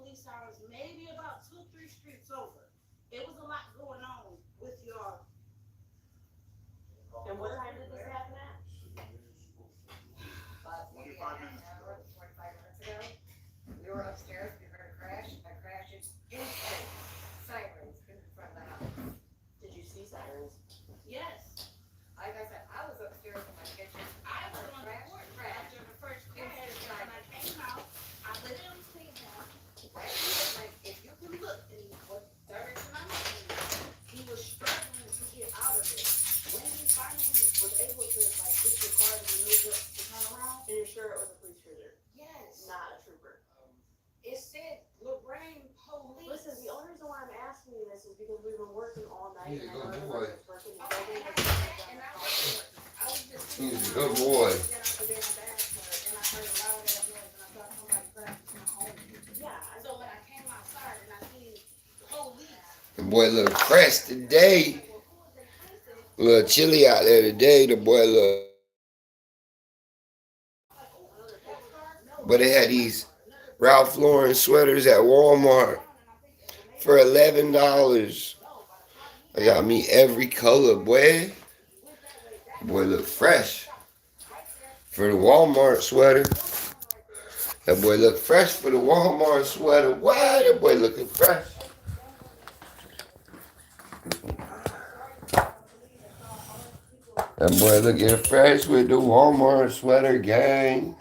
police sirens maybe about 2, 3 streets over. It was a lot going on with your. And what time did this happen at? About maybe a half an hour, 45 minutes ago. We were upstairs, we heard a crash. A crash is instant. Sirens in front of the house. Did you see sirens? Yes, Like I said, I was upstairs in my kitchen. I I was heard on a the crash, porch crash. after the first crash. When I came out, I literally seen him right here. Like if you can look in what direction I'm looking, he was struggling to get out of it. When he finally was able to like get the car and maneuver to turn around, And you're sure it was a police cruiser, yes, not a trooper? it said Lorraine Police. Listen, the only reason why I'm asking you this is because we've been working all night He's a and I good know boy. everybody's working the Okay, building. and I was just He's a sitting good there, boy. get out the damn bachelor, and I heard a loud ass noise, and I thought somebody crashed my home. Yeah, So when I came outside and I seen police, The boy look fresh today. A little chilly out there today. The boy look. But they had these Ralph Lauren sweaters at Walmart for $11. I got me every color, boy. Boy look fresh. For the Walmart sweater. That boy look fresh for the Walmart sweater. Why? That boy looking fresh. That boy looking fresh with the Walmart sweater gang.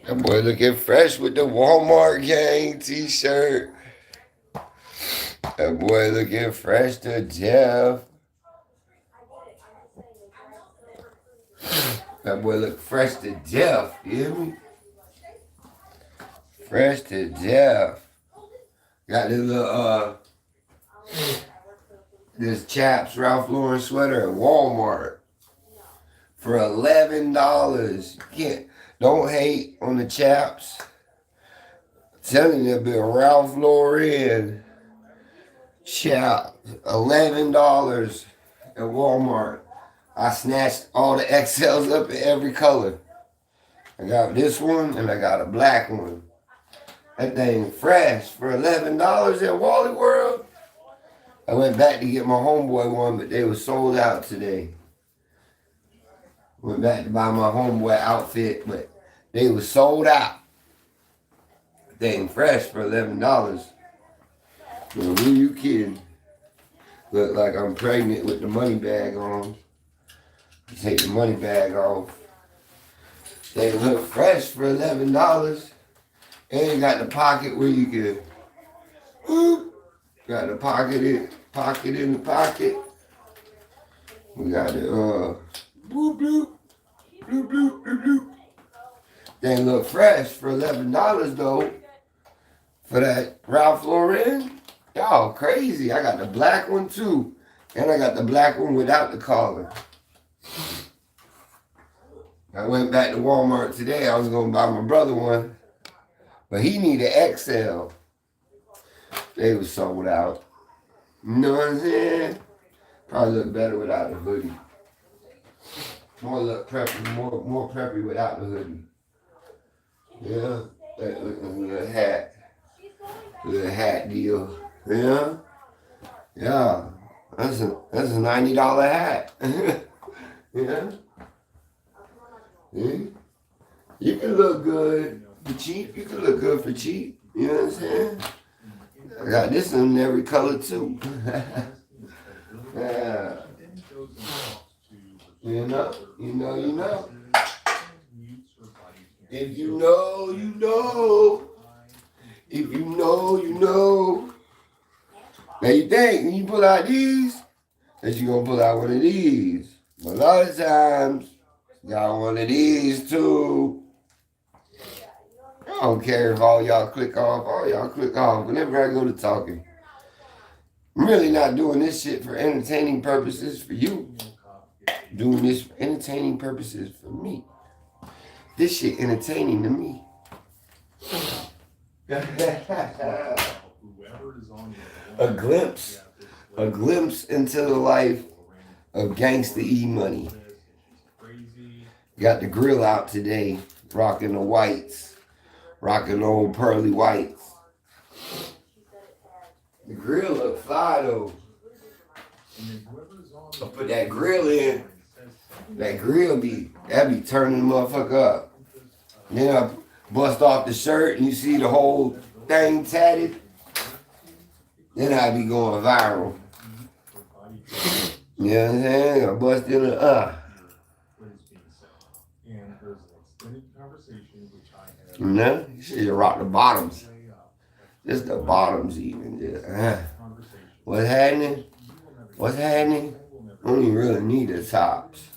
That boy looking fresh with the Walmart gang t-shirt. That boy looking fresh to death. That boy look fresh to death. You hear me? Fresh to death. Got this little this Chaps Ralph Lauren sweater at Walmart for $11. Don't hate on the Chaps. I'm telling you, be a Ralph Lauren Chap, $11 at Walmart. I snatched all the XLs up in every color. I got this one and I got a black one. That thing fresh for $11 at Wally World. I went back to get my homeboy one, but they were sold out today. Went back to buy my homeboy outfit, but they were sold out. Thing fresh for $11. Well, who you kidding? Look like I'm pregnant with the money bag on. Take the money bag off. They look fresh for $11. And got the pocket where you can whoop. Got the pocket in the pocket. We got the bloop bloop bloop bloop bloop bloop. They look fresh for $11 though. For that Ralph Lauren. Y'all crazy. I got the black one too. And I got the black one without the collar. I went back to Walmart today. I was gonna buy my brother one. But he needed XL. They was sold out. You know what I'm saying? Probably look better without the hoodie. More look preppy, more preppy without the hoodie. Yeah, that little hat. Little hat deal. Yeah? Yeah. That's a $90 hat. Yeah? Yeah? You can look good for cheap. You can look good for cheap. You know what I'm saying? I got this in every color too. Yeah. You know. If you know, you know. If you know, you know. Now you think when you pull out these, that you gonna pull out one of these. But a lot of times, you got one of these too. I don't care if all y'all click off. Whenever I go to talking. I'm really not doing this shit for entertaining purposes for you. Doing this for entertaining purposes for me. This shit entertaining to me. a glimpse into the life of Gangsta E Money. Crazy. Got the grill out today, rocking the whites, rocking the old pearly whites. The grill look fly though. I put that grill in. That grill that be turning the motherfucker up. Then I bust off the shirt and you see the whole thing tatted. Then I be going viral. You know what I'm saying? I bust in the You know? You should rock the bottoms. Just the bottoms even. Just, What's happening? What's happening? We don't even really need the tops.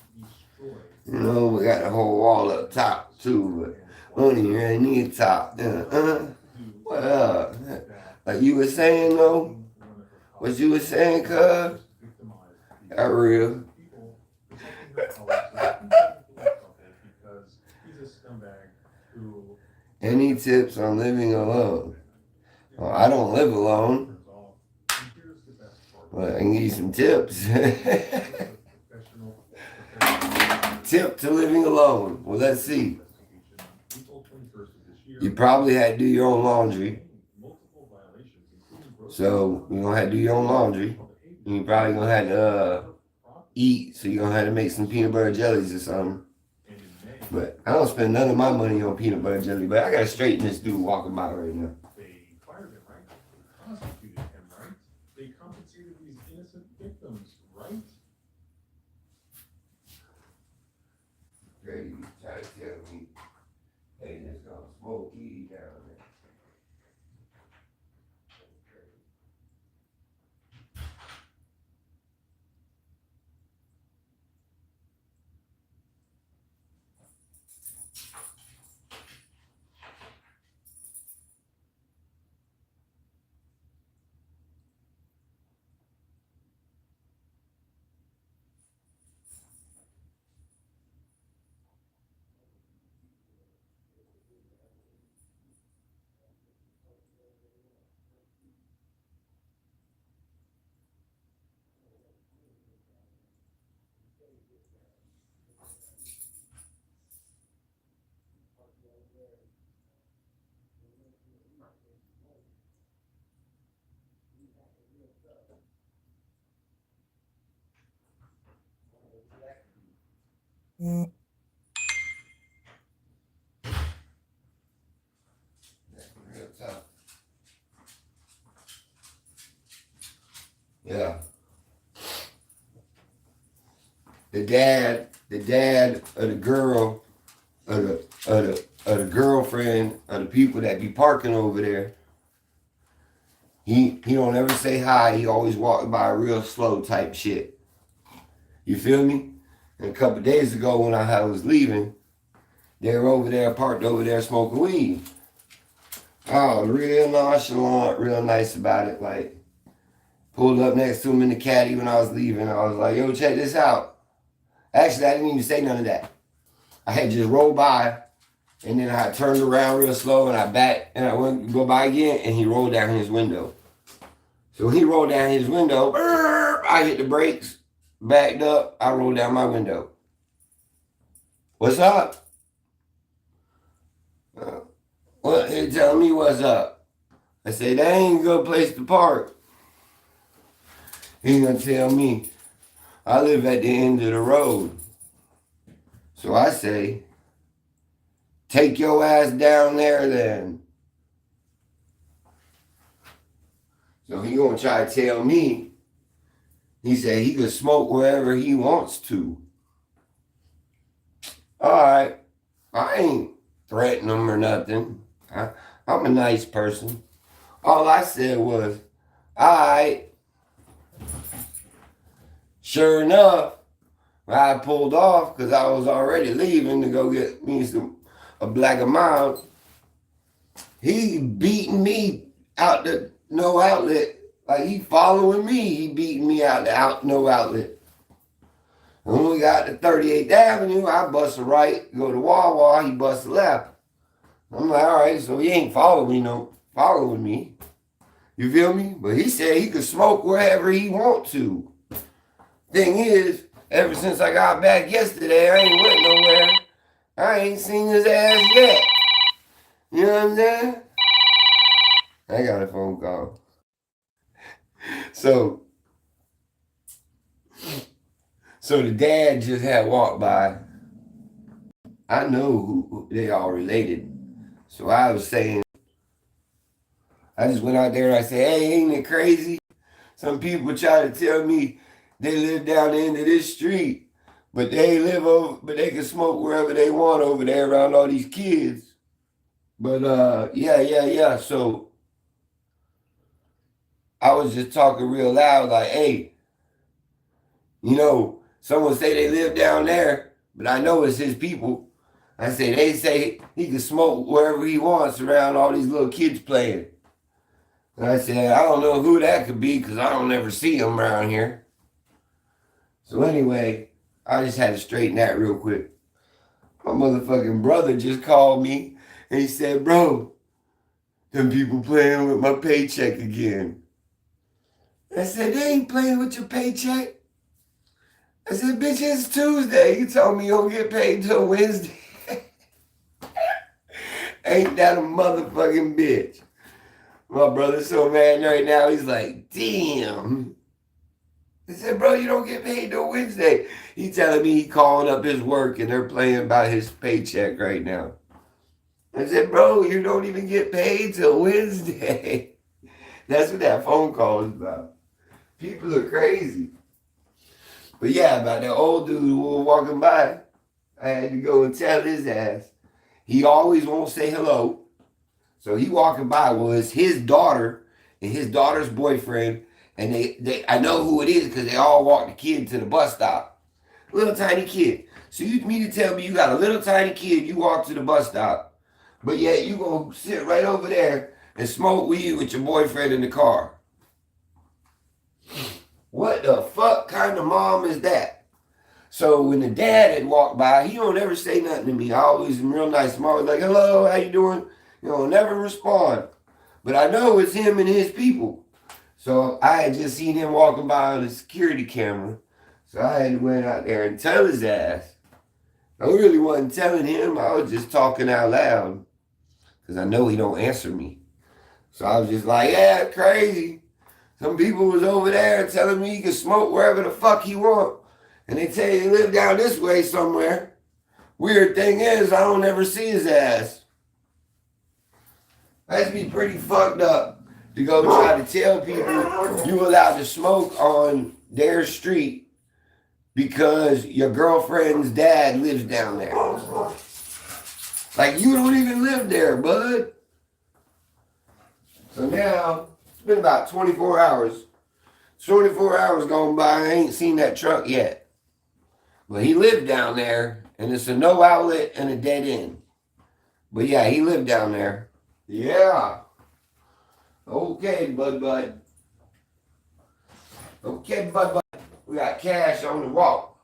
You know, we got the whole wall up top too, but we don't even really need a top. What up? Like you were saying though, what you were saying, cuz? That real. Any tips on living alone? Well, I don't live alone. Well, I can give you some tips. Tip to living alone. Well, let's see. You probably had to do your own laundry. So you're going to have to do your own laundry. And you probably going to have to eat. So you're going to have to make some peanut butter jellies or something. But I don't spend none of my money on peanut butter jelly. But I got to straighten this dude walking by right now. They fired him, right? They prosecuted him, right? They compensated these innocent victims, right? Grady tried to tell me they just gonna smoke weed down there. Real tough. Yeah. The dad of the girl, of the girlfriend, of the people that be parking over there, he don't ever say hi. He always walking by real slow type shit. You feel me? And a couple days ago when I was leaving, they were over there, parked over there smoking weed. Oh, real nonchalant, real nice about it. Like, pulled up next to him in the caddy when I was leaving. I was like, yo, check this out. Actually, I didn't even say none of that. I had just rolled by, and then I turned around real slow, and I backed, and I went to go by again, and he rolled down his window. So when he rolled down his window, I hit the brakes, backed up, I rolled down my window. What's up? Well, he telling me what's up. I say, that ain't a good place to park. He's gonna tell me, I live at the end of the road. So I say, take your ass down there then. So he gonna try to tell me, he said he could smoke wherever he wants to. All right, I ain't threatening him or nothing. I'm a nice person. All I said was, all right. Sure enough, I pulled off because I was already leaving to go get me a Black and Mild. He beating me out the no outlet. Like he following me, he beating me out the no outlet. And when we got to 38th Avenue, I bust a right, go to Wawa, he bust a left. I'm like, all right, so he ain't following me. You feel me? But he said he could smoke wherever he want to. Thing is, Ever since I got back yesterday, I ain't went nowhere. I ain't seen his ass yet. You know what I'm saying? I got a phone call. So the dad just had walked by. I know who they all related. So I was saying, I just went out there and I said, hey, ain't it crazy? Some people try to tell me they live down the end of this street, but they can smoke wherever they want over there around all these kids. But yeah. So I was just talking real loud, like, hey, someone say they live down there, but I know it's his people. I say they say he can smoke wherever he wants around all these little kids playing. And I said, I don't know who that could be because I don't ever see him around here. So anyway, I just had to straighten that real quick. My motherfucking brother just called me and he said, bro, them people playing with my paycheck again. I said, they ain't playing with your paycheck. I said, bitch, it's Tuesday. You told me you don't get paid till Wednesday. Ain't that a motherfucking bitch? My brother's so mad right now. He's like, damn. I said, bro, you don't get paid till Wednesday. He telling me he calling up his work and they're playing about his paycheck right now. I said, bro, you don't even get paid till Wednesday. That's what that phone call is about. People are crazy. But yeah, about that old dude who was walking by, I had to go and tell his ass. He always won't say hello. So he walking by. Well, it's his daughter and his daughter's boyfriend. And I know who it is because they all walk the kid to the bus stop. Little tiny kid. So you mean to tell me you got a little tiny kid, you walk to the bus stop, but yet you gonna sit right over there and smoke weed with your boyfriend in the car. What the fuck kind of mom is that? So when the dad had walked by, he don't ever say nothing to me. I always am real nice. I'm always like, hello, how you doing? Never respond. But I know it's him and his people. So I had just seen him walking by on the security camera. So I had to went out there and tell his ass. I really wasn't telling him. I was just talking out loud. Because I know he don't answer me. So I was just like, yeah, crazy. Some people was over there telling me he can smoke wherever the fuck he want. And they tell you he live down this way somewhere. Weird thing is, I don't ever see his ass. That'd be pretty fucked up to go try to tell people you allowed to smoke on their street because your girlfriend's dad lives down there. Like, you don't even live there, bud. So now, it's been about 24 hours. 24 hours gone by, I ain't seen that truck yet. But he lived down there, and it's a no outlet and a dead end. But yeah, he lived down there. Yeah. Okay, bud. Okay, bud. We got cash on the walk.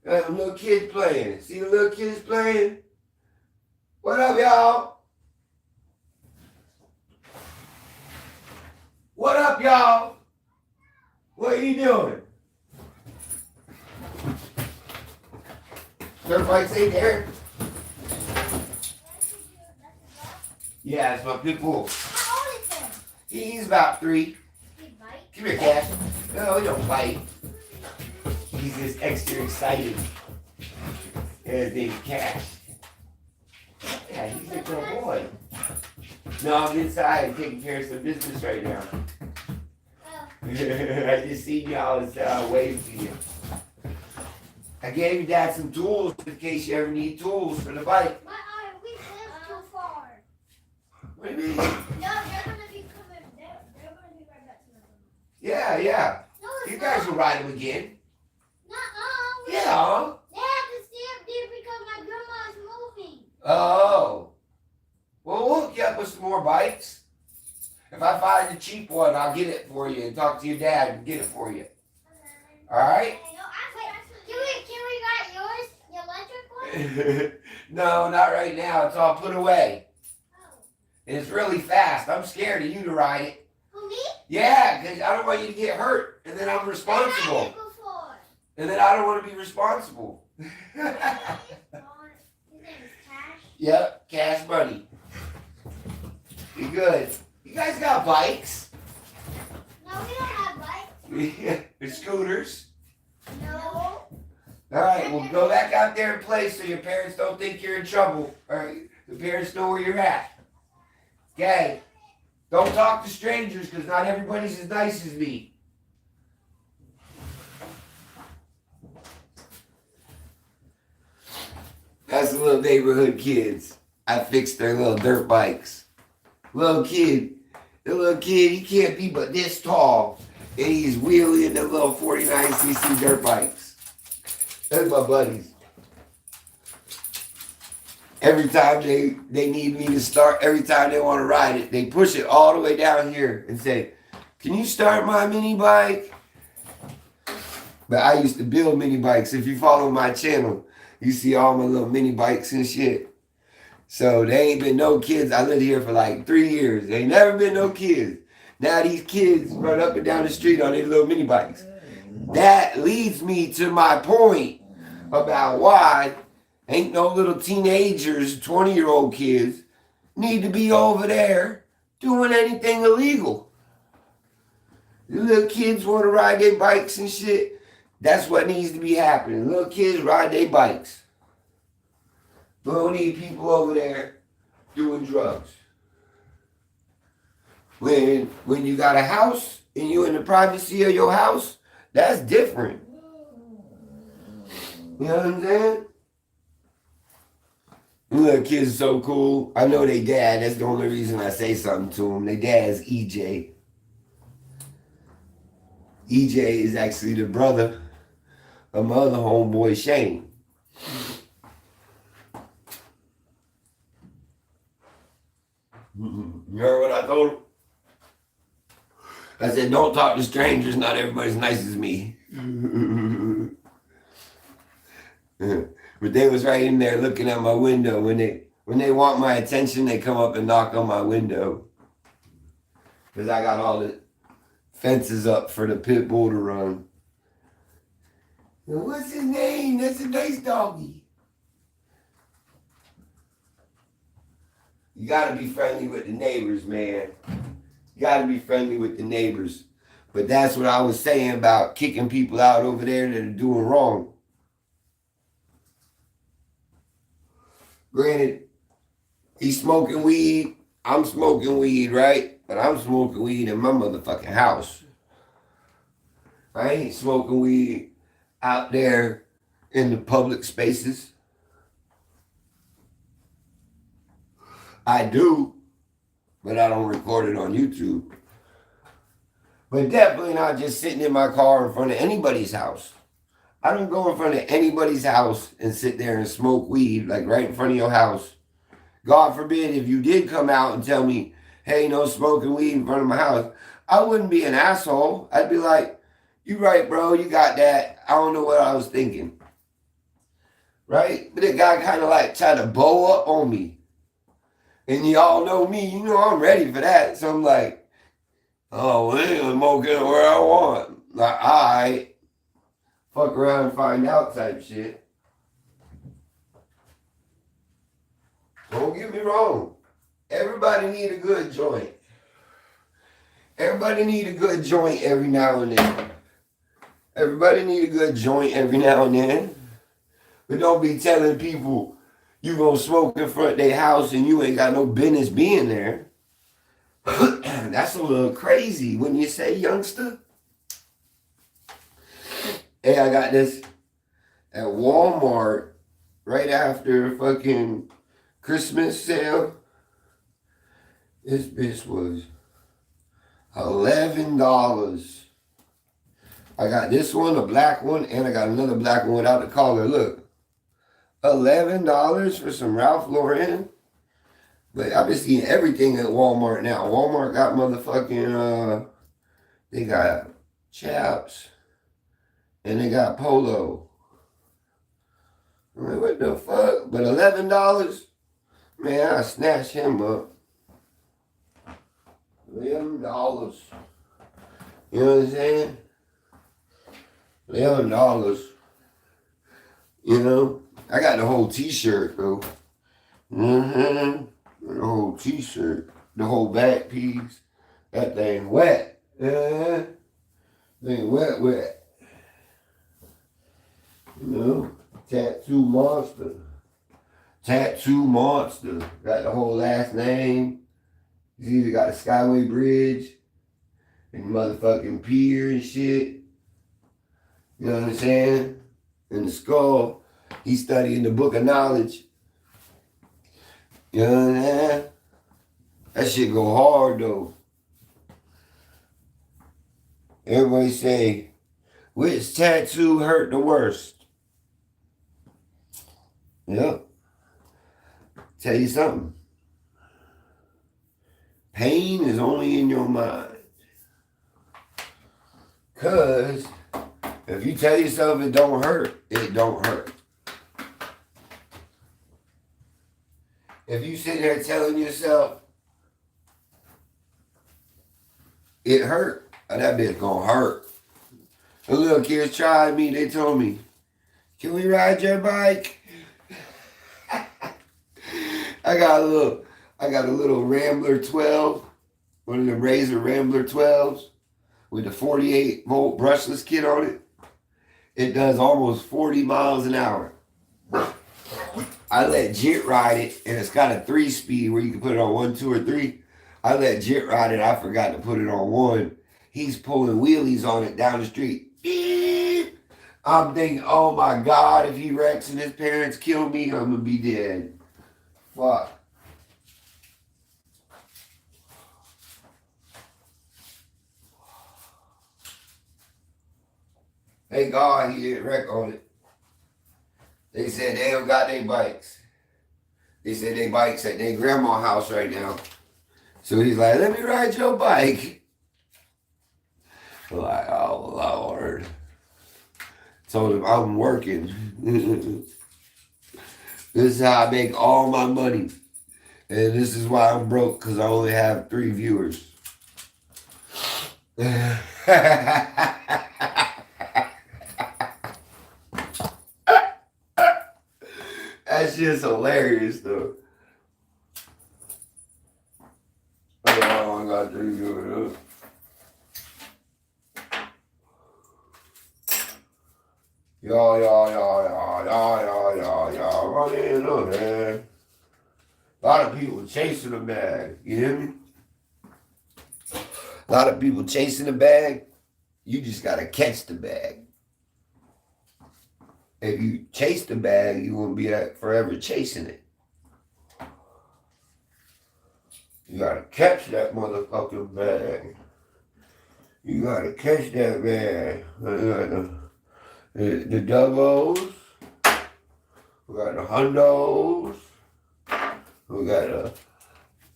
Got some little kids playing. See the little kids playing? What up, y'all? What up, y'all? What are you doing? Dirt bikes ain't there? Yeah, it's my pit bull. How old is him? He's about 3. He bite? Come here, Cash. No, he don't bite. He's just extra excited. Yeah, his name's Cash. Yeah, he's a good boy. No, I'm inside taking care of some business right now. Oh. I just seen y'all and said I'll wave to you. I gave your dad some tools in case you ever need tools for the bike. But we live too far. What do you mean? No, they're gonna be coming. They're gonna be right back to the room. Yeah. No, it's You guys will ride him again. Nuh-uh. Yeah. They have to stay up there because my grandma is moving. Oh. Well, we'll hook you up with some more bikes. If I find a cheap one, I'll get it for you and talk to your dad and get it for you. All right? Can we ride yours? The electric one? No, not right now. It's all put away. Oh. It's really fast. I'm scared of you to ride it. Who, me? Yeah, because I don't want you to get hurt, and then I'm I ride responsible. it before. And then I don't want to be responsible. His name is Cash. Yep, Cash Money. You good. You guys got bikes? No, we don't have bikes. Or scooters? No. Alright, well go back out there and play so your parents don't think you're in trouble. Alright, the parents know where you're at. Okay? Don't talk to strangers because not everybody's as nice as me. That's the little neighborhood kids. I fixed their little dirt bikes. The little kid, he can't be but this tall. And he's wheeling the little 49cc dirt bikes. That's my buddies. Every time they need me to start, every time they want to ride it, they push it all the way down here and say, can you start my mini bike? But I used to build mini bikes. If you follow my channel, you see all my little mini bikes and shit. So there ain't been no kids. I lived here for like 3 years. There ain't never been no kids. Now these kids run up and down the street on their little mini bikes. That leads me to my point about why ain't no little teenagers, 20-year-old kids need to be over there doing anything illegal. The little kids want to ride their bikes and shit. That's what needs to be happening. Little kids ride their bikes. We don't need people over there doing drugs. When you got a house and you in the privacy of your house, that's different. You know what I'm saying? Little kids are so cool. I know they dad. That's the only reason I say something to them. They dad is EJ. EJ is actually the brother of my other homeboy, Shane. You heard what I told him? I said, don't talk to strangers. Not everybody's nice as me. But they was right in there looking at my window. When they want my attention, they come up and knock on my window. Because I got all the fences up for the pit bull to run. What's his name? That's a nice doggy. You gotta be friendly with the neighbors, man. You gotta be friendly with the neighbors. But that's what I was saying about kicking people out over there that are doing wrong. Granted, he's smoking weed. I'm smoking weed, right? But I'm smoking weed in my motherfucking house. I ain't smoking weed out there in the public spaces. I do, but I don't record it on YouTube. But definitely not just sitting in my car in front of anybody's house. I don't go in front of anybody's house and sit there and smoke weed, like right in front of your house. God forbid if you did come out and tell me, hey, no smoking weed in front of my house, I wouldn't be an asshole. I'd be like, you right, bro, you got that. I don't know what I was thinking. Right? But the guy kind of like tried to bow up on me. And y'all know me, you know I'm ready for that. So I'm like, oh, well, I'm smoking where I want. Like, alright. Fuck around and find out type shit. Don't get me wrong. Everybody need a good joint. Everybody need a good joint every now and then. Everybody need a good joint every now and then. But don't be telling people you gonna smoke in front of their house and you ain't got no business being there. That's a little crazy when you say youngster. Hey, I got this at Walmart right after fucking Christmas sale. This bitch was $11. I got this one, a black one, and I got another black one without the collar. Look, $11 for some Ralph Lauren. But I've been seeing everything at Walmart now. Walmart got motherfucking, they got Chaps. And they got Polo. I'm like, what the fuck? But $11? Man, I snatched him up. $11. You know what I'm saying? $11. You know, I got the whole T-shirt, bro. The whole T-shirt, the whole back piece. That thing wet. Thing wet. You know, tattoo monster. Tattoo monster. Got the whole last name. He's either got the Skyway Bridge and motherfucking pier and shit. You know what I'm saying? In the skull. He's studying the book of knowledge. You know what I'm saying? That shit go hard though. Everybody say, which tattoo hurt the worst? Yep. Tell you something. Pain is only in your mind. Cause if you tell yourself it don't hurt, it don't hurt. If you sit there telling yourself it hurt, that bitch gonna hurt. The little kids tried me, they told me, can we ride your bike? I got a little Rambler 12, one of the Razor Rambler 12s with a 48 volt brushless kit on it. It does almost 40 miles an hour. I let Jit ride it, and it's got a 3-speed where you can put it on 1, 2, or 3. I let Jit ride it. I forgot to put it on 1. He's pulling wheelies on it down the street. Beep. I'm thinking, oh my God, if he wrecks and his parents kill me, I'm going to be dead. Fuck. Thank God he didn't wreck on it. They said they don't got their bikes. They said their bike's at their grandma's house right now. So he's like, let me ride your bike. I'm like, oh Lord. Told him I'm working. This is how I make all my money. And this is why I'm broke, because I only have 3 viewers. That's just hilarious, though. Oh, I got 3 viewers. Y'all running up, man. A lot of people chasing the bag. You hear me? A lot of people chasing the bag. You just gotta catch the bag. If you chase the bag, you won't be forever chasing it. You gotta catch that motherfucking bag. You gotta catch that bag. The doubles. We got the hundos. We got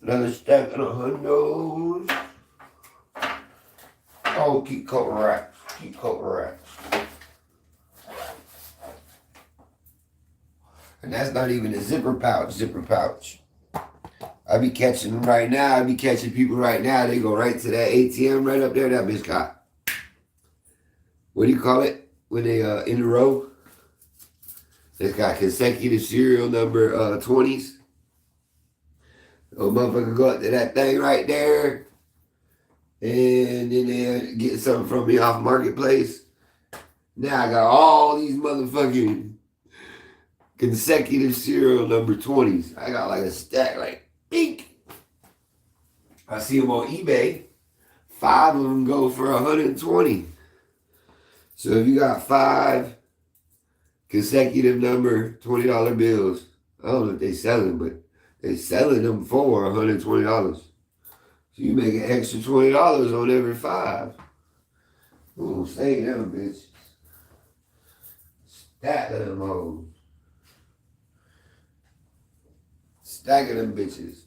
another stack of the hundos. Oh, keep coating racks. Keep coating racks. And that's not even a zipper pouch. I be catching them right now. I be catching people right now. They go right to that ATM right up there. That bitch got, what do you call it? When they in a row? It's got consecutive serial number 20s. Oh, motherfucker go up to that thing right there. And then they get something from me off Marketplace. Now I got all these motherfucking consecutive serial number 20s. I got like a stack, like, pink. I see them on eBay. 5 of them go for 120. So if you got 5 consecutive number $20 bills, I don't know if they selling, but they selling them for $120. So you make an extra $20 on every 5. Ooh, save them bitches. Stack of them hoes. Stack of them bitches.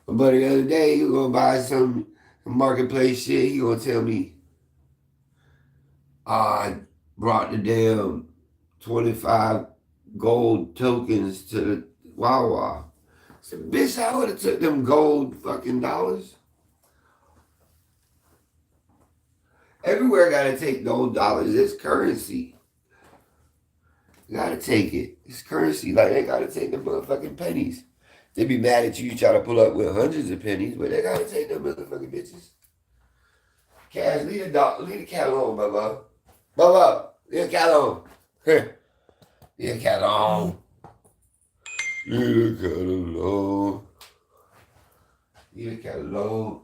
My buddy the other day, he was gonna buy some Marketplace shit. He gonna tell me, I brought the damn 25 gold tokens to the Wawa. I said, bitch, I would have took them gold fucking dollars. Everywhere gotta take those dollars. It's currency. You gotta take it. It's currency. Like, they gotta take the motherfucking pennies. They be mad at you try to pull up with hundreds of pennies, but they gotta take them motherfucking bitches. Cash, leave the cat alone, Bubba. Bubba, leave the cat alone. Here. Leave the cat alone. Leave the cat alone. Leave the cat alone.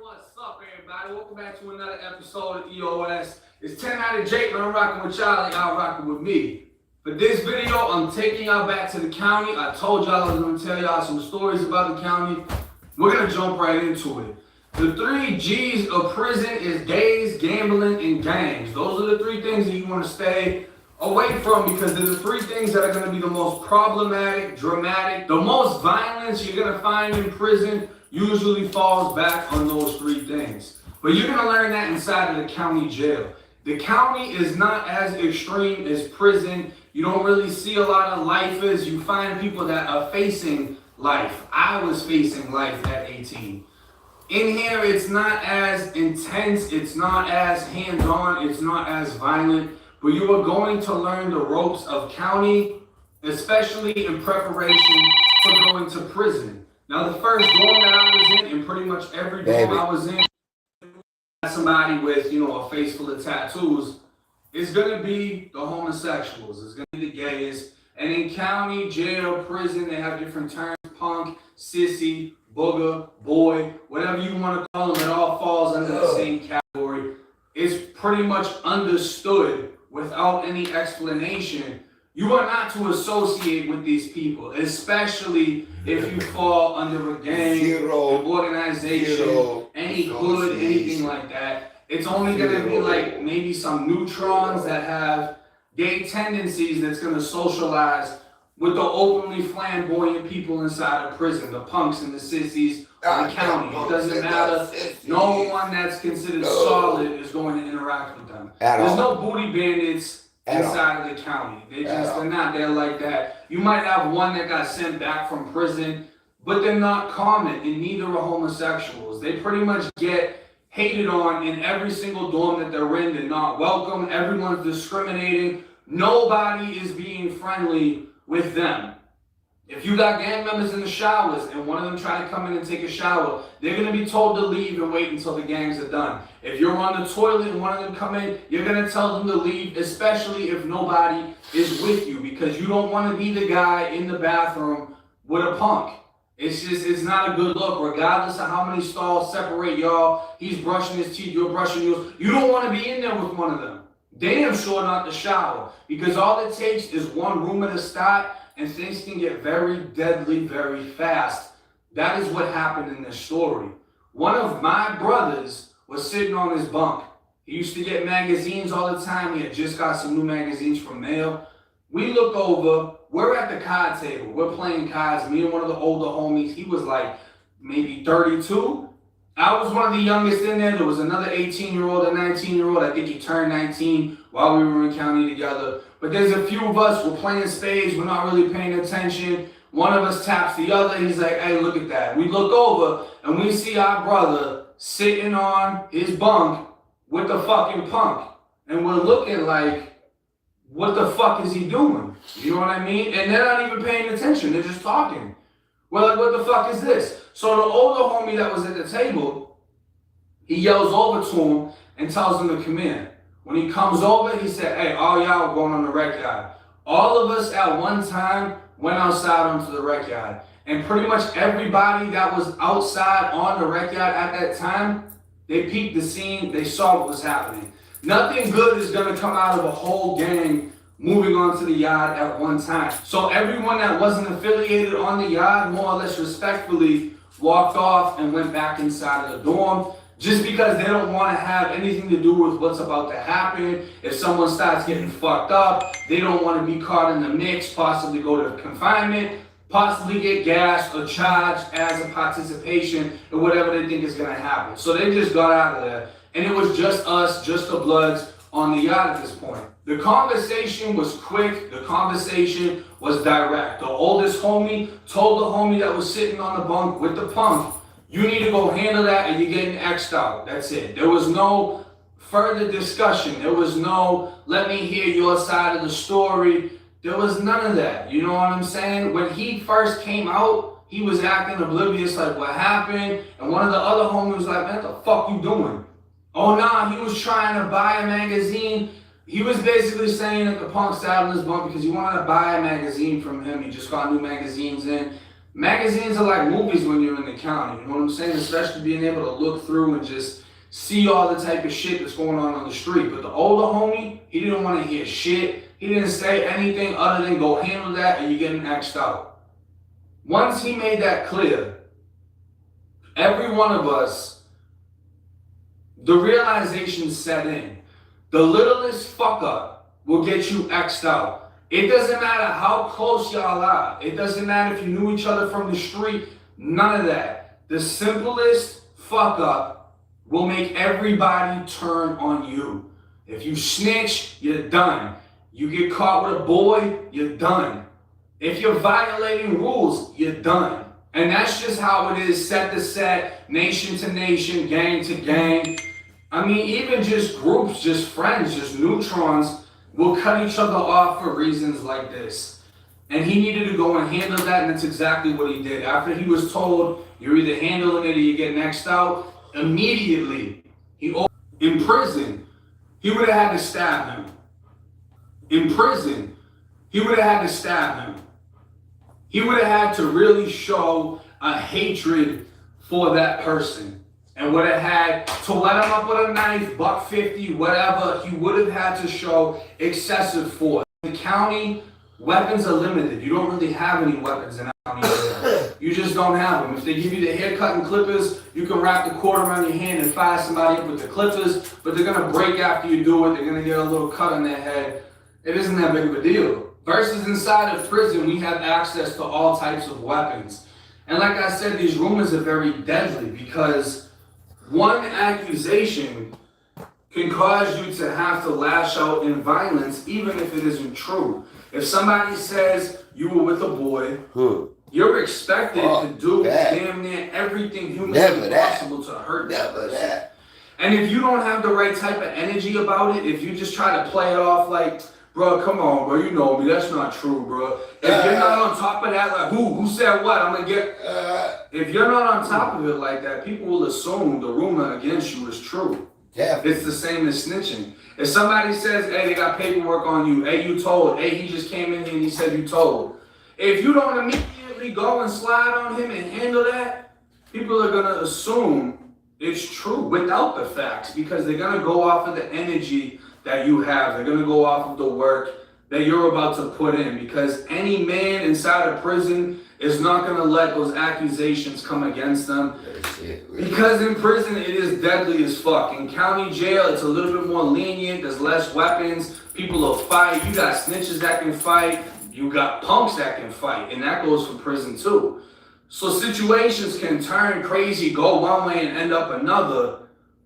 What's up, everybody? Welcome back to another episode of EOS. It's 10 out of Jake, but I'm rocking with y'all like y'all rocking with me. For this video, I'm taking y'all back to the county. I told y'all I was going to tell y'all some stories about the county. We're going to jump right into it. The 3 G's of prison is gays, gambling, and gangs. Those are the 3 things that you want to stay away from because they're the 3 things that are going to be the most problematic, dramatic, the most violence you're going to find in prison usually falls back on those 3 things. But you're going to learn that inside of the county jail. The county is not as extreme as prison. You don't really see a lot of lifers. You find people that are facing life. I was facing life at 18. In here, it's not as intense. It's not as hands-on. It's not as violent. But you are going to learn the ropes of county, especially in preparation for going to prison. Now, the first dorm that I was in, and pretty much every dorm I was in, somebody with, a face full of tattoos, it's going to be the homosexuals. It's going to be the gays. And in county, jail, prison, they have different terms. Punk, sissy, booger, boy, whatever you want to call them, it all falls under the same category. It's pretty much understood without any explanation. You are not to associate with these people, especially if you fall under a gang, an organization, any hood, anything like that. It's only going to be like maybe some neutrons that have gay tendencies that's going to socialize with the openly flamboyant people inside of prison, the punks and the sissies of the county. It doesn't matter. No one that's considered solid is going to interact with them. There's no booty bandits inside of the county. They're not there like that. You might have one that got sent back from prison, but they're not common, and neither are homosexuals. They pretty much get hated on in every single dorm that they're in. They're not welcome. Everyone's discriminating. Nobody is being friendly with them. If you got gang members in the showers and one of them try to come in and take a shower, they're going to be told to leave and wait until the gangs are done. If you're on the toilet and one of them come in, you're going to tell them to leave, especially if nobody is with you, because you don't want to be the guy in the bathroom with a punk. It's not a good look, regardless of how many stalls separate y'all. He's brushing his teeth, you're brushing yours. You don't want to be in there with one of them. Damn sure not the shower, because all it takes is one room at a start, and things can get very deadly very fast. That is what happened in this story. One of my brothers was sitting on his bunk. He used to get magazines all the time. He had just got some new magazines from mail. We look over, we're at the card table. We're playing cards, me and one of the older homies. He was like maybe 32. I was one of the youngest in there. There was another 18-year-old, a 19-year-old. I think he turned 19 while we were in county together. But there's a few of us, we're playing spades, we're not really paying attention. One of us taps the other, he's like, hey, look at that. We look over, and we see our brother sitting on his bunk with the fucking punk. And we're looking like, what the fuck is he doing? You know what I mean? And they're not even paying attention, they're just talking. We're like, what the fuck is this? So the older homie that was at the table, he yells over to him and tells him to come in. When he comes over, he said, hey, all y'all are going on the rec yard. All of us at one time went outside onto the rec yard. And pretty much everybody that was outside on the rec yard at that time, they peeped the scene, they saw what was happening. Nothing good is going to come out of a whole gang moving onto the yard at one time. So everyone that wasn't affiliated on the yard, more or less respectfully, walked off and went back inside of the dorm, just because they don't want to have anything to do with what's about to happen. If someone starts getting fucked up, they don't want to be caught in the mix, possibly go to confinement, possibly get gassed or charged as a participation in whatever they think is going to happen. So they just got out of there. And it was just us, just the Bloods on the yacht at this point. The conversation was quick. The conversation was direct. The oldest homie told the homie that was sitting on the bunk with the punk, you need to go handle that and you're getting X'd out. That's it. There was no further discussion. There was no, let me hear your side of the story. There was none of that. You know what I'm saying? When he first came out, he was acting oblivious, like what happened. And one of the other homies was like, man, what the fuck you doing? Oh, nah, he was trying to buy a magazine. He was basically saying that the Punk stabbed his bum because he wanted to buy a magazine from him. He just got new magazines in. Magazines are like movies when you're in the county. You know what I'm saying? Especially being able to look through and just see all the type of shit that's going on the street. But the older homie, he didn't want to hear shit. He didn't say anything other than go handle that and you're getting X'd out. Once he made that clear, every one of us, the realization set in. The littlest fuck up will get you X'd out. It doesn't matter how close y'all are. It doesn't matter if you knew each other from the street. None of that. The simplest fuck up will make everybody turn on you. If you snitch, you're done. You get caught with a boy, you're done. If you're violating rules, you're done. And that's just how it is, set to set, nation to nation, gang to gang. I mean, even just groups, just friends, just neutrons will cut each other off for reasons like this. And he needed to go and handle that, and that's exactly what he did. After he was told, you're either handling it or you get X'd out, immediately, in prison, he would have had to stab him. In prison, he would have had to stab him. He would have had to really show a hatred for that person. And would have had to let him up with a knife, $150, whatever. He would have had to show excessive force. In the county, weapons are limited. You don't really have any weapons in the county. You just don't have them. If they give you the haircut and clippers, you can wrap the cord around your hand and fire somebody up with the clippers, but they're going to break after you do it. They're going to get a little cut on their head. It isn't that big of a deal. Versus inside of prison, we have access to all types of weapons. And like I said, these rumors are very deadly because one accusation can cause you to have to lash out in violence, even if it isn't true. If somebody says you were with a boy, you're expected to do damn near everything humanly possible to hurt that person. And if you don't have the right type of energy about it, if you just try to play it off like, bro, come on, bro, you know me, that's not true, bro. If you're not on top of that, like, who said what? I'm gonna get. If you're not on top of it like that, people will assume the rumor against you is true. Yeah. It's the same as snitching. If somebody says, hey, they got paperwork on you, hey, you told, hey, he just came in here and he said you told. If you don't immediately go and slide on him and handle that, people are gonna assume it's true without the facts because they're gonna go off of the energy that you have. They're gonna go off of the work that you're about to put in because any man inside of prison is not gonna let those accusations come against them. Because in prison, it is deadly as fuck. In county jail, it's a little bit more lenient. There's less weapons. People will fight. You got snitches that can fight. You got punks that can fight. And that goes for prison too. So situations can turn crazy, go one way and end up another.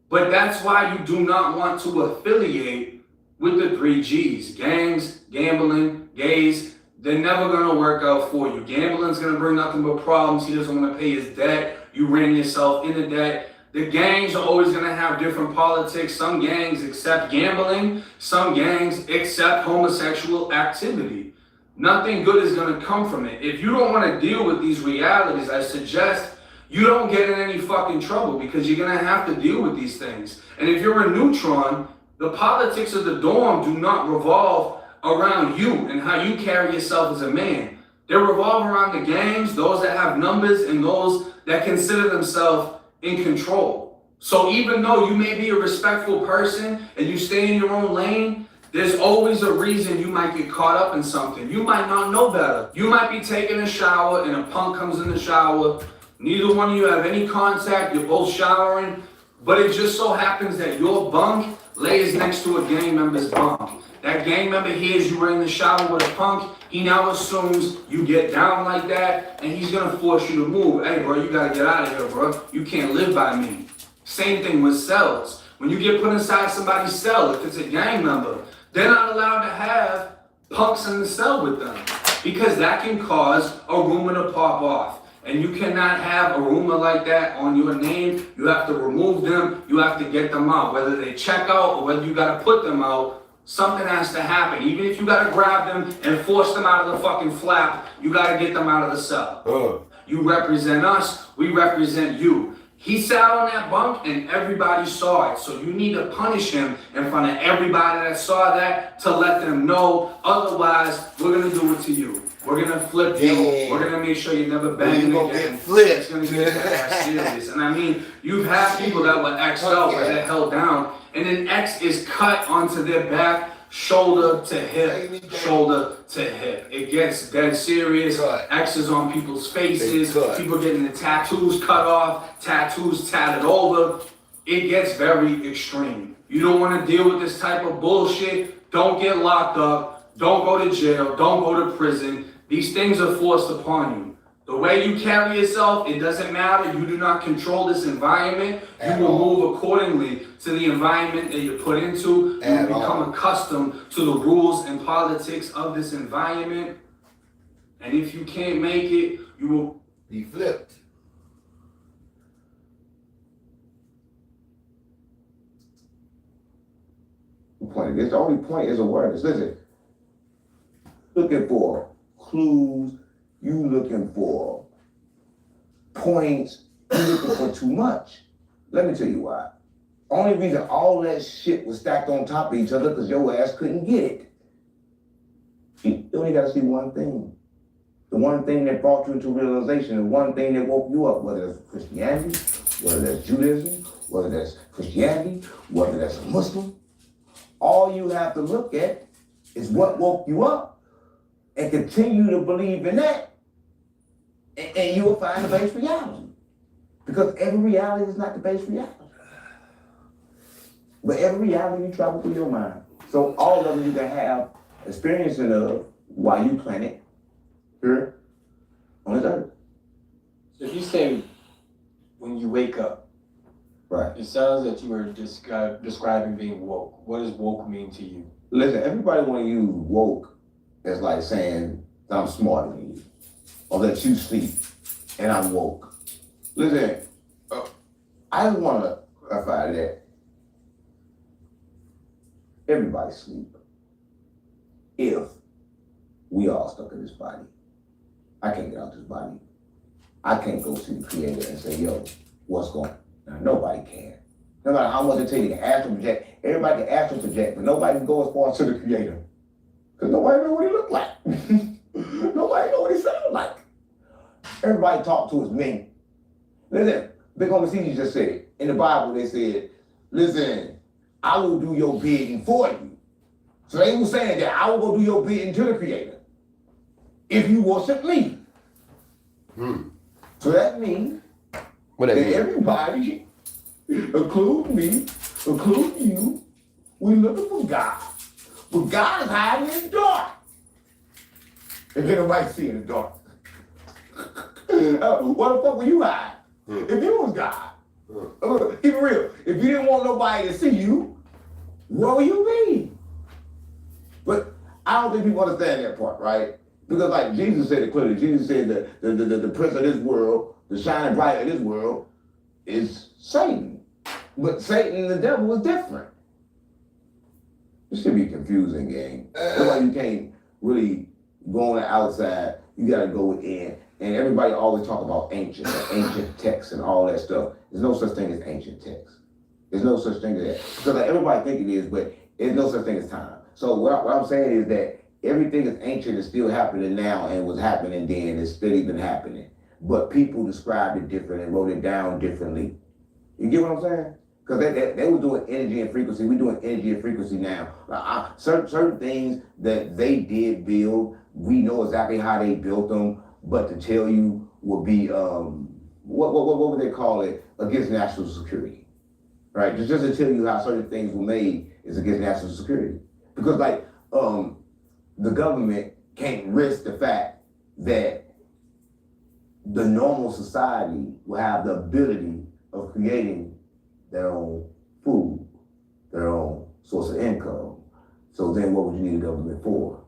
But that's why you do not want to affiliate with the 3 Gs. Gangs, gambling, gays. They're never going to work out for you. Gambling's going to bring nothing but problems. He doesn't want to pay his debt. You ran yourself into debt. The gangs are always going to have different politics. Some gangs accept gambling. Some gangs accept homosexual activity. Nothing good is going to come from it. If you don't want to deal with these realities, I suggest you don't get in any fucking trouble because you're going to have to deal with these things. And if you're a neutron, the politics of the dorm do not revolve around you and how you carry yourself as a man. They revolve around the gangs, those that have numbers, and those that consider themselves in control. So even though you may be a respectful person and you stay in your own lane, there's always a reason you might get caught up in something. You might not know better. You might be taking a shower and a punk comes in the shower. Neither one of you have any contact. You're both showering. But it just so happens that your bunk lays next to a gang member's bunk. That gang member hears you were in the shower with a punk. He now assumes you get down like that, and he's gonna force you to move. Hey, bro, you gotta get out of here, bro. You can't live by me. Same thing with cells. When you get put inside somebody's cell, if it's a gang member, they're not allowed to have punks in the cell with them because that can cause a rumor to pop off. And you cannot have a rumor like that on your name. You have to remove them. You have to get them out. Whether they check out or whether you got to put them out, something has to happen. Even if you got to grab them and force them out of the fucking flap, you got to get them out of the cell. You represent us. We represent you. He sat on that bunk and everybody saw it. So you need to punish him in front of everybody that saw that to let them know. Otherwise, we're going to do it to you. We're going to flip you. We're going to make sure you never bang again. It's going to get that serious. And I mean, you've had people that were X'd out where they're held down. And then X is cut onto their back, shoulder to hip, shoulder to hip. It gets dead serious. X is on people's faces. People getting their tattoos cut off, tattoos tatted over. It gets very extreme. You don't want to deal with this type of bullshit. Don't get locked up. Don't go to jail. Don't go to prison. These things are forced upon you. The way you carry yourself, it doesn't matter. You do not control this environment. You will move accordingly to the environment that you're put into. You will become accustomed to the rules and politics of this environment. And if you can't make it, you will be flipped. The only point is awareness. Listen, looking for clues, you looking for points, you looking for too much. Let me tell you why. Only reason all that shit was stacked on top of each other because your ass couldn't get it. You only gotta see one thing. The one thing that brought you into realization, the one thing that woke you up, whether it's Christianity, whether that's Judaism, whether that's Christianity, whether that's a Muslim. All you have to look at is what woke you up and continue to believe in that, and you will find the base reality. Because every reality is not the base reality. But every reality you travel through your mind. So all of them you can have experiencing of while you planet here on this earth. So if you say when you wake up, right? It sounds that you were describing being woke. What does woke mean to you? Listen, everybody want to use woke as like saying that I'm smarter than you, or that you sleep and I'm woke. Listen, I just want to clarify that everybody sleep if we all stuck in this body. I can't get out this body. I can't go see the Creator and say, yo, what's going on? Now, nobody can. No matter how much they tell you to astral project, everybody can astral project, but nobody can go as far as to the Creator. Because nobody knows what he look like. Nobody knows what he sound like. Everybody talk to his men. Listen, Big Homie CG just said it. In the Bible, they said, listen, I will do your bidding for you. So they were saying that I will go do your bidding to the Creator if you worship me. So that means that everybody, including me, including you, we looking for God. But God is hiding in the dark. If anybody see in the dark. What the fuck would you hide? If you was God. Keep it real. If you didn't want nobody to see you, where would you be? But I don't think people understand that part, right? Because like Jesus said it clearly. Jesus said that the prince of this world, the shining bright of this world, is Satan. But Satan and the devil is different. This should be confusing, gang. That's why you can't really go on the outside. You gotta go in. And everybody always talk about ancient texts and all that stuff. There's no such thing as ancient texts. There's no such thing as that. Because like, everybody think it is, but there's no such thing as time. So what I'm saying is that everything is ancient is still happening now and was happening then. It's still even happening. But people described it different and wrote it down differently. You get what I'm saying? Because they were doing energy and frequency. We're doing energy and frequency now. Certain things that they did build, we know exactly how they built them. But to tell you would be, what would they call it? Against national security, right? Just to tell you how certain things were made is against national security. Because like, the government can't risk the fact that the normal society will have the ability of creating their own food, their own source of income. So then what would you need a government for?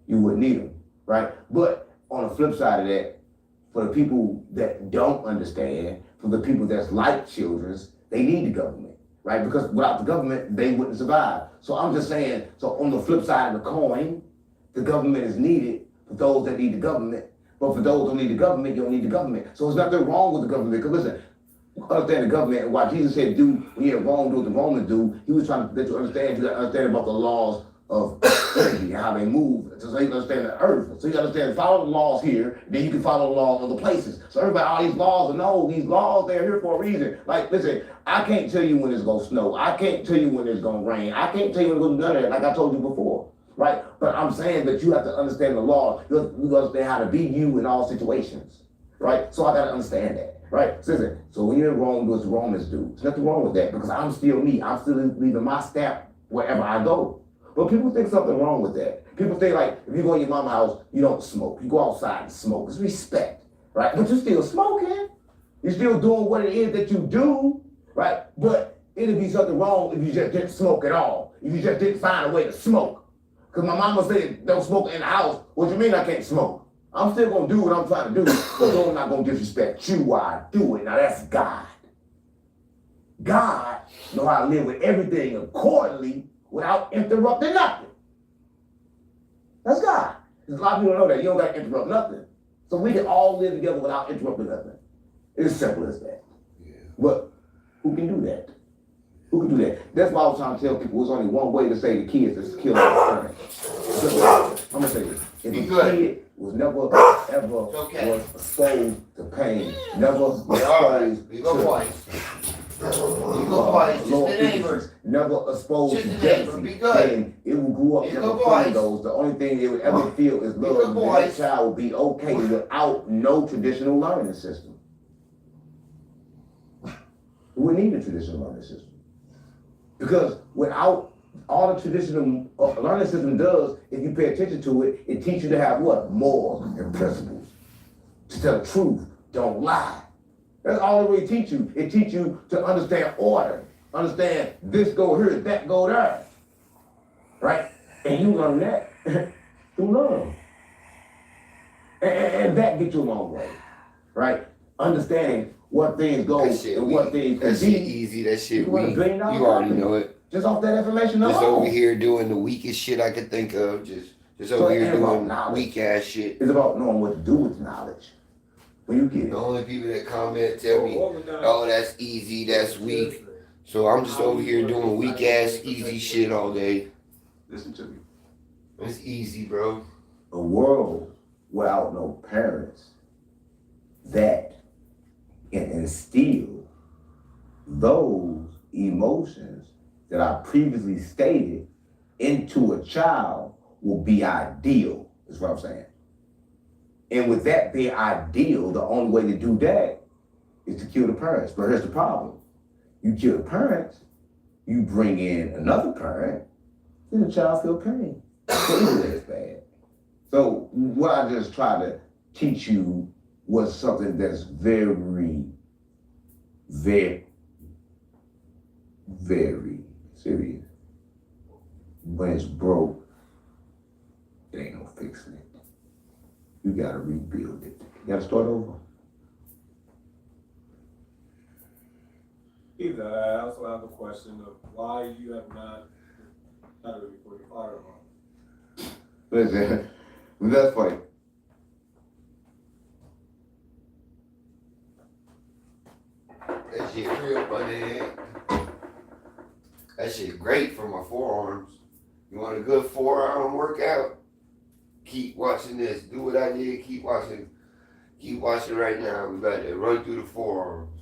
You wouldn't need them, right? But on the flip side of that, for the people that don't understand, for the people that's like children's, they need the government, right? Because without the government, they wouldn't survive. So I'm just saying, so on the flip side of the coin, the government is needed for those that need the government. But for those who don't need the government, you don't need the government. So there's nothing wrong with the government. Because listen, understand the government, and why Jesus said do when you have wrong, do what the Romans do, he was trying to let you understand about the laws of energy and how they move, so you can understand the earth. So you understand, follow the laws here, then you can follow the laws of other places. So everybody, all these laws, no, these laws, they're here for a reason. Like, listen, I can't tell you when it's gonna snow. I can't tell you when it's gonna rain. I can't tell you when it's gonna do none of that, like I told you before, right? But I'm saying that you have to understand the law. You have to understand how to be you in all situations, right? So I gotta understand that. Right? So listen, so when you're in Rome, do what the Romans do. There's nothing wrong with that because I'm still me. I'm still leaving my stamp wherever I go. But people think something wrong with that. People think like, if you go in your mama's house, you don't smoke. You go outside and smoke. It's respect, right? But you're still smoking. You're still doing what it is that you do, right? But it'd be something wrong if you just didn't smoke at all. If you just didn't find a way to smoke. Because my mama said, don't smoke in the house. What do you mean I can't smoke? I'm still gonna do what I'm trying to do, but I'm not gonna disrespect you while I do it. Now that's God. God know how to live with everything accordingly without interrupting nothing. That's God. There's a lot of people don't know that. You don't gotta interrupt nothing. So we can all live together without interrupting nothing. It's as simple as that. Yeah. But who can do that? Who can do that? That's why I was trying to tell people there's only one way to say the kids is to kill their parents. I'm gonna say this. If a kid was never, ever was exposed to pain, never exposed never exposed to jealousy, then it will grow up never feeling those. The only thing they would ever feel is love, and that child will be okay without no traditional learning system. We need a traditional learning system. Because without all the traditional learning system does, if you pay attention to it, it teaches you to have what? Morals and principles. To tell the truth, don't lie. That's all it really teach you. It teach you to understand order. Understand this go here, that go there. Right? And you learn that through love. And that gets you a long way. Right? Understanding what things go and what things can be. That shit easy, that shit weak. You already know it. Just off that information alone. Just over here doing the weakest shit I could think of. Just over here doing weak ass shit. It's about knowing what to do with knowledge. When you get it. The only people that comment tell me, oh, that's easy, that's weak. So I'm just over here doing weak ass easy shit all day. Listen to me. It's easy, bro. A world without no parents that can instill those emotions that I previously stated into a child will be ideal, is what I'm saying. And with that being ideal, the only way to do that is to kill the parents. But here's the problem. You kill the parents, you bring in another parent, then the child feel pain. So either way it's bad. So what I just tried to teach you was something that's very, very, very serious. When it's broke, there ain't no fixing it. You gotta rebuild it. You gotta start over. Either I also have a question of why you have not had a report your father on. Listen, that's funny. That shit real funny. That shit great for my forearms. You want a good forearm workout? Keep watching this. Do what I did. Keep watching. Keep watching right now. We about to run through the forearms.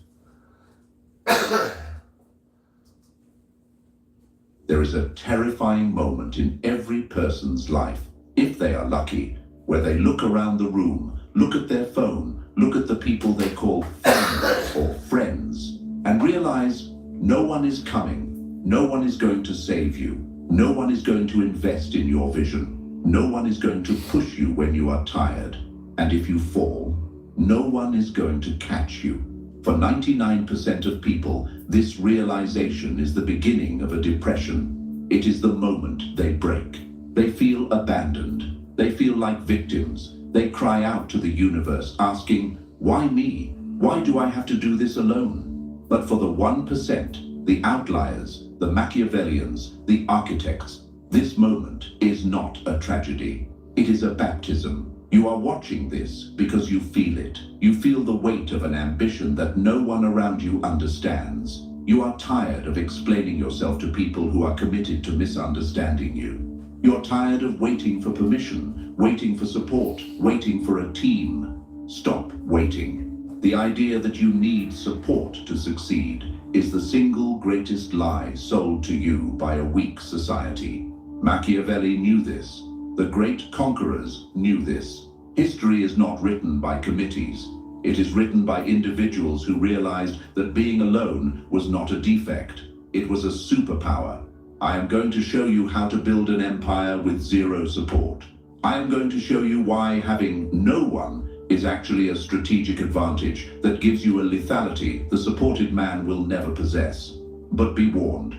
There is a terrifying moment in every person's life, if they are lucky, where they look around the room, look at their phone, look at the people they call family or friends, and realize no one is coming, no one is going to save you, no one is going to invest in your vision, no one is going to push you when you are tired, and if you fall, no one is going to catch you. For 99% of people, this realization is the beginning of a depression. It is the moment they break. They feel abandoned. They feel like victims. They cry out to the universe, asking, why me? Why do I have to do this alone? But for the 1%, the outliers, the Machiavellians, the architects, this moment is not a tragedy. It is a baptism. You are watching this because you feel it. You feel the weight of an ambition that no one around you understands. You are tired of explaining yourself to people who are committed to misunderstanding you. You're tired of waiting for permission, waiting for support, waiting for a team. Stop waiting. The idea that you need support to succeed is the single greatest lie sold to you by a weak society. Machiavelli knew this. The great conquerors knew this. History is not written by committees. It is written by individuals who realized that being alone was not a defect. It was a superpower. I am going to show you how to build an empire with zero support. I am going to show you why having no one is actually a strategic advantage that gives you a lethality the supported man will never possess. But be warned,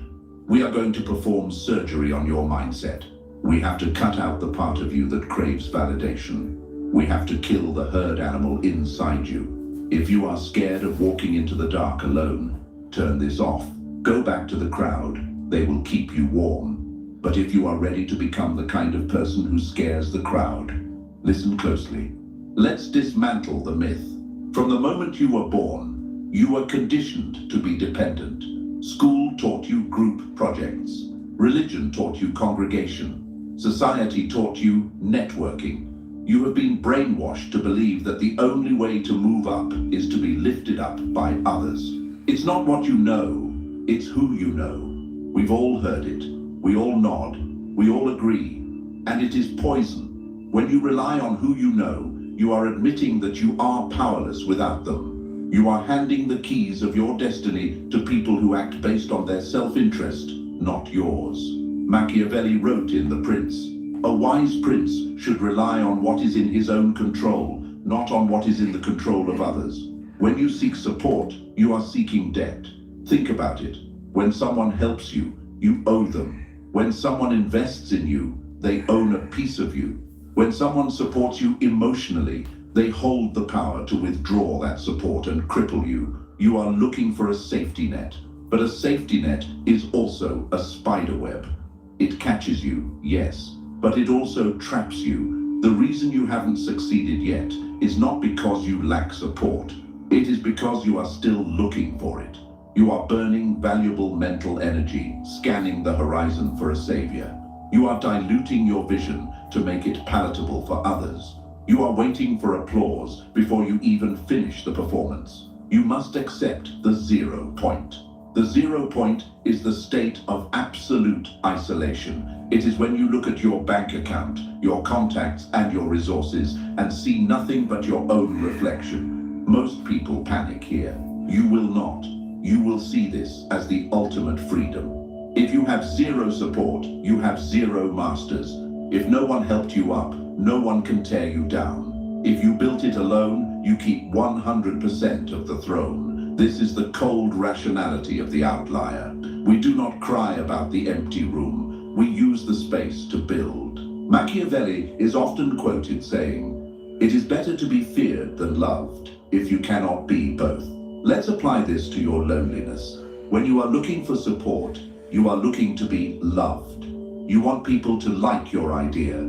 we are going to perform surgery on your mindset. We have to cut out the part of you that craves validation. We have to kill the herd animal inside you. If you are scared of walking into the dark alone, turn this off. Go back to the crowd. They will keep you warm. But if you are ready to become the kind of person who scares the crowd, listen closely. Let's dismantle the myth. From the moment you were born, you were conditioned to be dependent. School taught you group projects. Religion taught you congregation. Society taught you networking. You have been brainwashed to believe that the only way to move up is to be lifted up by others. It's not what you know, it's who you know. We've all heard it. We all nod. We all agree. And it is poison. When you rely on who you know, you are admitting that you are powerless without them. You are handing the keys of your destiny to people who act based on their self-interest, not yours. Machiavelli wrote in The Prince, a wise prince should rely on what is in his own control, not on what is in the control of others. When you seek support, you are seeking debt. Think about it. When someone helps you, you owe them. When someone invests in you, they own a piece of you. When someone supports you emotionally, they hold the power to withdraw that support and cripple you. You are looking for a safety net. But a safety net is also a spider web. It catches you, yes, but it also traps you. The reason you haven't succeeded yet is not because you lack support. It is because you are still looking for it. You are burning valuable mental energy, scanning the horizon for a savior. You are diluting your vision to make it palatable for others. You are waiting for applause before you even finish the performance. You must accept the 0 point. The 0 point is the state of absolute isolation. It is when you look at your bank account, your contacts, and your resources and see nothing but your own reflection. Most people panic here. You will not. You will see this as the ultimate freedom. If you have 0 support, you have 0 masters. If no one helped you up, no one can tear you down. If you built it alone, you keep 100% of the throne. This is the cold rationality of the outlier. We do not cry about the empty room. We use the space to build. Machiavelli is often quoted saying, "It is better to be feared than loved, if you cannot be both." Let's apply this to your loneliness. When you are looking for support, you are looking to be loved. You want people to like your idea.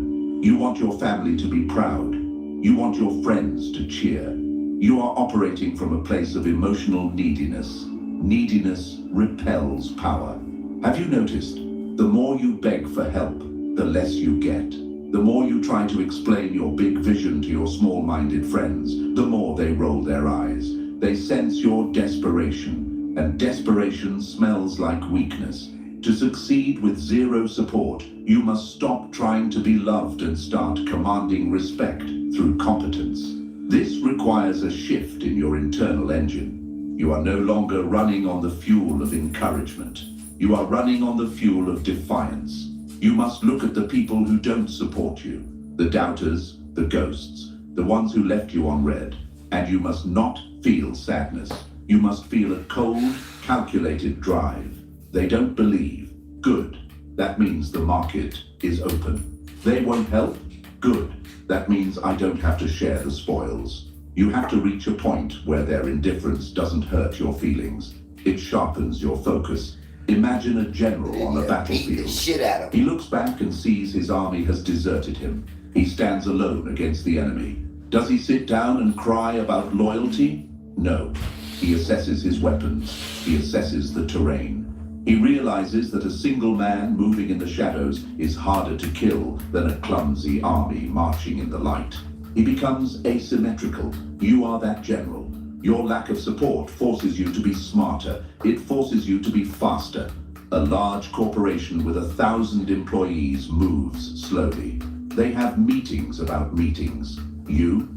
You want your family to be proud. You want your friends to cheer. You are operating from a place of emotional neediness. Neediness repels power. Have you noticed? The more you beg for help, the less you get. The more you try to explain your big vision to your small-minded friends, the more they roll their eyes. They sense your desperation, and desperation smells like weakness. To succeed with 0 support, you must stop trying to be loved and start commanding respect through competence. This requires a shift in your internal engine. You are no longer running on the fuel of encouragement. You are running on the fuel of defiance. You must look at the people who don't support you, the doubters, the ghosts, the ones who left you on red, and you must not feel sadness. You must feel a cold, calculated drive. They don't believe. Good. That means the market is open. They won't help. Good. That means I don't have to share the spoils. You have to reach a point where their indifference doesn't hurt your feelings. It sharpens your focus. Imagine a general on a Beat the battlefield. shit out of him. He looks back and sees his army has deserted him. He stands alone against the enemy. Does he sit down and cry about loyalty? No. He assesses his weapons. He assesses the terrain. He realizes that a single man moving in the shadows is harder to kill than a clumsy army marching in the light. He becomes asymmetrical. You are that general. Your lack of support forces you to be smarter. It forces you to be faster. A large corporation with 1,000 employees moves slowly. They have meetings about meetings. You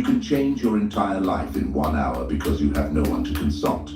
can change your entire life in 1 hour because you have no one to consult.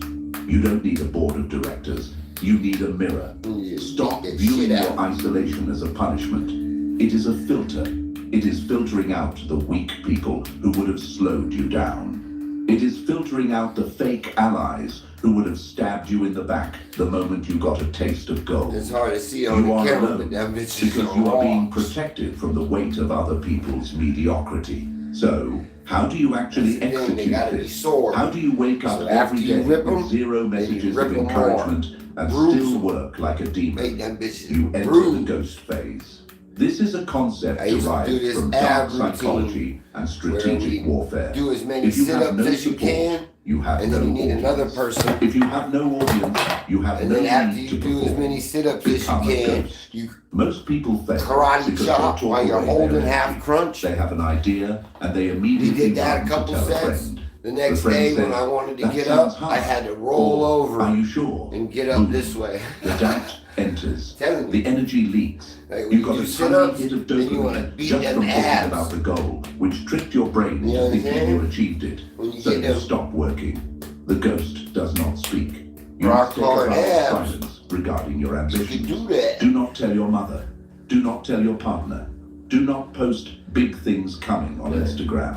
You don't need a board of directors. You need a mirror. Stop viewing your isolation as a punishment. It is a filter. It is filtering out the weak people who would have slowed you down. It is filtering out the fake allies who would have stabbed you in the back the moment you got a taste of gold. It's hard to see on You the are camera, alone but that bitch is because you are being rocks. protected from the weight of other people's mediocrity. So, how do you actually That's the thing, they execute gotta be this? sore. How do you wake up So after every you day rip 'em, with zero then you messages rip of 'em more. encouragement and Bruise still 'em. work like a demon? Make them bitches You enter the bruise. ghost phase. This is a concept I used to do derived this from ab dark routine psychology and where strategic we warfare. do as many If you have sit-ups no as you support, can, you have and no then you need another audience. person. If you have no audience, you have And no then after need you to do as perform. many sit-ups as you Become a can, ghost. you Most people fail karate because chop they while talk you're away holding their half energy. crunch. They have an idea and they We immediately did that a run to couple tell a sets. friend. The next friend day when says, I wanted to "That get sounds up, hard." I had to roll Or, over Are you sure? and get up Boom. this way. The doubt enters. Telling you. The energy leaks. Like when You you got do a sit-ups, tiny hit of then you wanna dopamine beat just them from thinking abs. about the goal, which tricked your brain You into thinking understand? you achieved it. When you So get you them stop working. The ghost does not speak. You rock must take a hard vow of abs. silence regarding your you ambitions. can do that. Do not tell your mother. Do not tell your partner. Do not post big things coming on Instagram.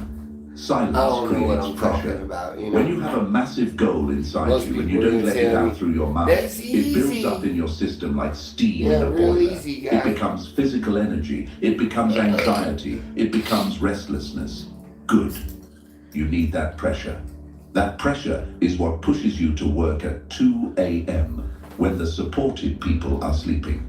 Silence I don't know what creates I'm talking pressure. about, you know. When you have a massive goal inside Most you and you people don't even let it tell out me, through your mouth, "That's it builds easy." up in your system like steam Yeah, in a real boiler. easy, It guy. becomes physical energy. It becomes anxiety. It becomes restlessness. Good. You need that pressure. That pressure is what pushes you to work at 2 a.m. when the supported people are sleeping.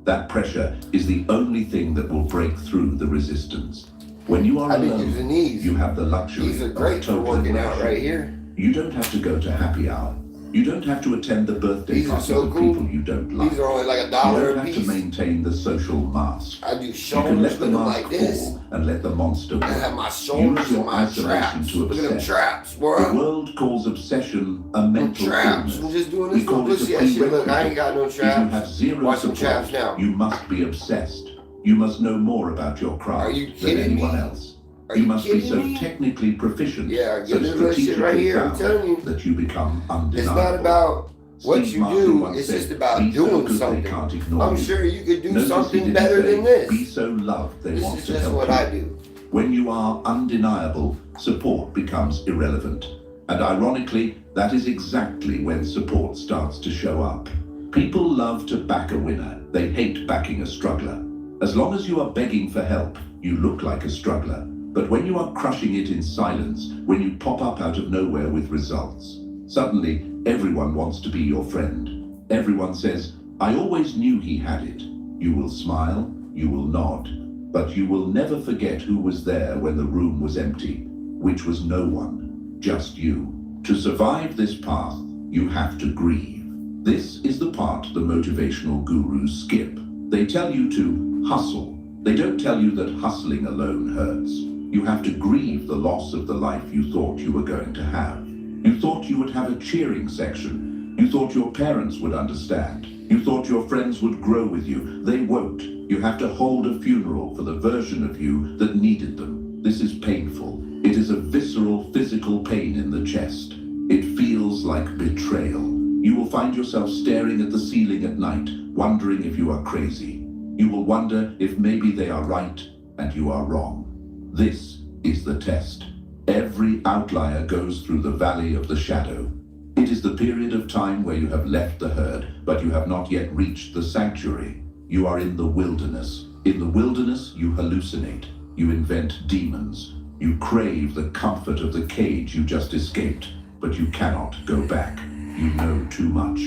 That pressure is the only thing that will break through the resistance. When you are I've been alone, using these. you have the luxury These are of great for total working out immersion. right here. You don't have to go to happy hour. You don't have to attend the birthday These are parties so of cool. people you don't like. These are only like You $1 don't a have to piece. maintain the social mask. I do You can shoulders let with the them mask like this. fall and let the monster I have work. my shoulders Use your and my isolation traps. to Look at them obsess. traps, The boy. world calls obsession a Them mental traps. I'm illness. just doing We this call little it a pussy ass shit. Look, I prerequisite. ain't got no If you have traps. zero Watch them support, traps now. you must be obsessed. You must know more about your craft Are you than kidding anyone me? else. Are You you must be kidding so me? technically proficient, Yeah, so get this little shit right strategically here. I'm sound, telling you. that you become It's undeniable. not about what Steve you Martin do. once It's said, just about "Be so doing good they something. can't ignore I'm you." sure you could do Notice he something didn't better say, than this. Be so loved they This want is to just help what you. I do. When you are undeniable, support becomes irrelevant. And ironically, that is exactly when support starts to show up. People love to back a winner. They hate backing a struggler. As long as you are begging for help, you look like a struggler. But when you are crushing it in silence, when you pop up out of nowhere with results, suddenly everyone wants to be your friend. Everyone says, "I always knew he had it." You will smile, you will nod, but you will never forget who was there when the room was empty, which was no one, just you. To survive this path, you have to grieve. This is the part the motivational gurus skip. They tell you to hustle. They don't tell you that hustling alone hurts. You have to grieve the loss of the life you thought you were going to have. You thought you would have a cheering section. You thought your parents would understand. You thought your friends would grow with you. They won't. You have to hold a funeral for the version of you that needed them. This is painful. It is a visceral, physical pain in the chest. It feels like betrayal. You will find yourself staring at the ceiling at night, wondering if you are crazy. You will wonder if maybe they are right and you are wrong. This is the test. Every outlier goes through the valley of the shadow. It is the period of time where you have left the herd, but you have not yet reached the sanctuary. You are in the wilderness. In the wilderness, you hallucinate. You invent demons. You crave the comfort of the cage you just escaped, but you cannot go back. You know too much.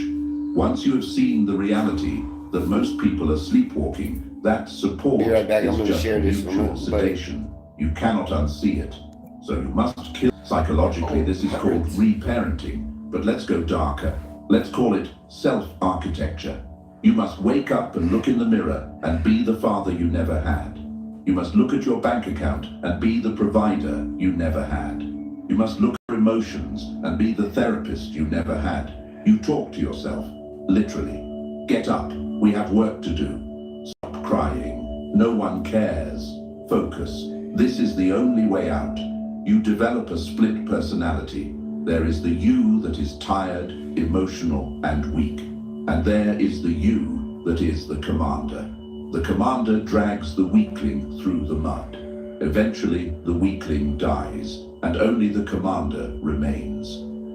Once you have seen the reality that most people are sleepwalking, that support Be right back. I'm is gonna just share this mutual with my buddy. sedation. You cannot unsee it. So you must kill. Psychologically, this is called reparenting. But let's go darker. Let's call it self-architecture. You must wake up and look in the mirror and be the father you never had. You must look at your bank account and be the provider you never had. You must look at your emotions and be the therapist you never had. You talk to yourself, literally. Get up, we have work to do. Stop crying, no one cares. Focus, this is the only way out. You develop a split personality. There is the you that is tired, emotional, and weak. And there is the you that is the commander. The commander drags the weakling through the mud. Eventually, the weakling dies, and only the commander remains.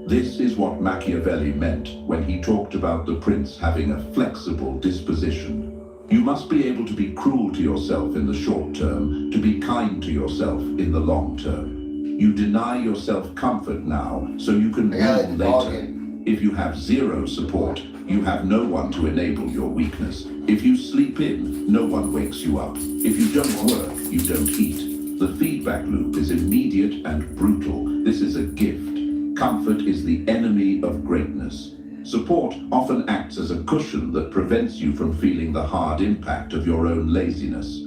This is what Machiavelli meant when he talked about the prince having a flexible disposition. You must be able to be cruel to yourself in the short term, to be kind to yourself in the long term. You deny yourself comfort now, so you can win later. If you have zero support, you have no one to enable your weakness. If you sleep in, no one wakes you up. If you don't work, you don't eat. The feedback loop is immediate and brutal. This is a gift. Comfort is the enemy of greatness. Support often acts as a cushion that prevents you from feeling the hard impact of your own laziness.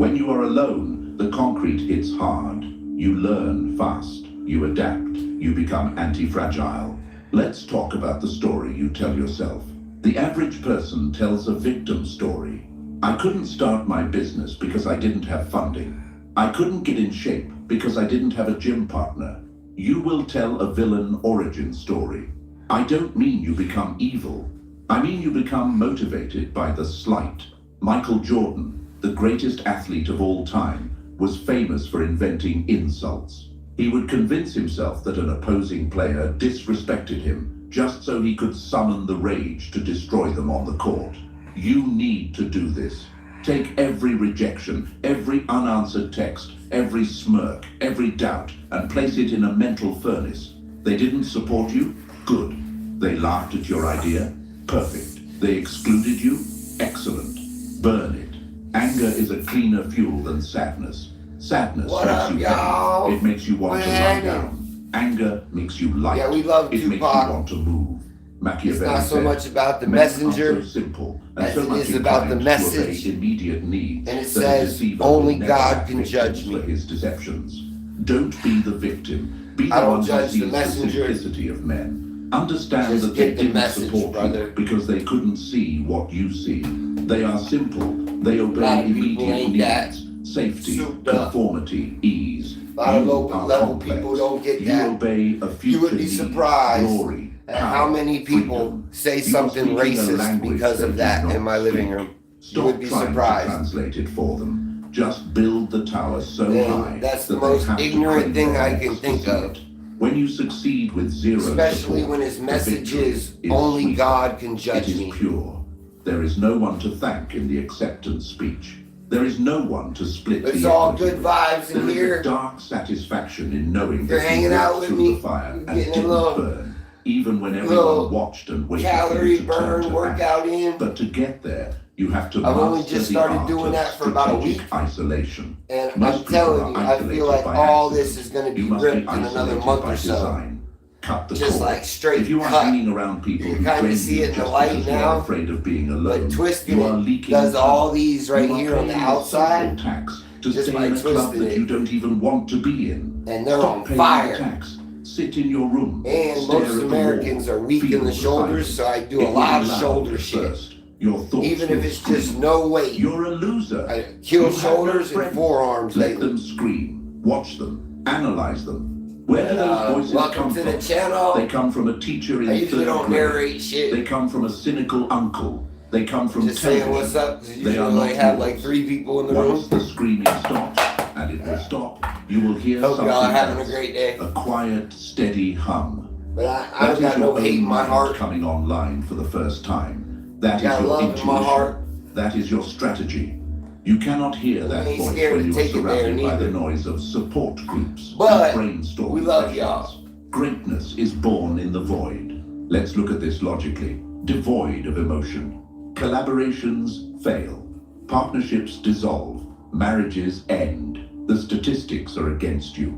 When you are alone, the concrete hits hard. You learn fast. You adapt. You become anti-fragile. Let's talk about the story you tell yourself. The average person tells a victim story. I couldn't start my business because I didn't have funding. I couldn't get in shape because I didn't have a gym partner. You will tell a villain origin story. I don't mean you become evil. I mean you become motivated by the slight. Michael Jordan, the greatest athlete of all time, was famous for inventing insults. He would convince himself that an opposing player disrespected him just so he could summon the rage to destroy them on the court. You need to do this. Take every rejection, every unanswered text, every smirk, every doubt, and place it in a mental furnace. They didn't support you? Good. They laughed at your idea? Perfect. They excluded you? Excellent. Burn it. Anger is a cleaner fuel than sadness. Sadness makes you heavy. It makes you want to lie down. Anger makes you light. Yeah, we love it makes you Tupac. want to move. Machiavelli It's not so said, much about the "Men are messenger so simple and as so it much is about the inclined to message." obey immediate needs And it that a says, deceiver only will never God have can victims judge me. for his deceptions. Don't be the victim. Be I the don't one who judge the sees the messenger. simplicity of men. Understand Just that they get the didn't message, support brother. you because they couldn't see what you see. They are simple. They A lot obey of people immediate ain't that needs. Safety, souped up. conformity, ease. A lot of You low are level complex. people don't get You that. obey a future You would be need, surprised glory, at power, how many people freedom. say You are something speaking a racist language because they of that do in my not living speak. room. Stop would be trying surprised. to translate it for them. Just build the tower so And high that's the that they most have to ignorant crane thing their I necks can to think see of. it. When you succeed with zero Especially support, when his the message victory is, only sweeter. God can It judge is me. pure. There is no one to thank in the acceptance speech. There is no one to split It's the all equity good with. vibes in There is here. a dark satisfaction in knowing You're that you hanging out walked with through me, the fire you're and getting a didn't little- burn, even when little everyone watched and waited for Calorie you to turn burn to ash. workout in. But to get there, you have to I've only master just the started art doing of that for about a strategic week. isolation. And Most I'm people telling are you, I isolated feel like by all accident. this is going to You be must be ripped in another isolated month by or so. design. Cut the Just cord. like straight If you are cut. hanging around people You who kinda drain see you it in the just light because you now, are afraid of being alone, But twisting you are it leaking does all tunnel. these right You are here on the paying outside, social tax to just stay by in a club twisting that it. you don't even want to be in. and they're Stop on paying fire. the tax. Sit in your room. And stare most at the Americans wall, are weak feel in the shoulders, silence. so I do a It will lot be of loud shoulder at shit. first. Your thoughts Even will if it's scream. just no weight. You're a loser. I kill You have no shoulders and friends. forearms Let lately. them scream. Watch them. Analyze them. Where do those voices Welcome come to from? the channel. They come from a teacher in I usually third don't grade. narrate shit. They come from a cynical uncle. They come from Just saying television. what's up, because They usually are I only not have yours. like 3 people in the room. Once the screaming stops, and it will stop, you will hear Hope something y'all are having a else. great day. A quiet, steady hum. But I That don't is got your no hate own in my mind heart. coming online for the first time. That is Got your love in intuition. my heart. That is your strategy. You cannot hear that ain't voice scared when to you are take it there surrounded by the neither. noise of support groups But and brainstorming we love sessions. y'all. Greatness is born in the void. Let's look at this logically. Devoid of emotion. Collaborations fail. Partnerships dissolve. Marriages end. The statistics are against you.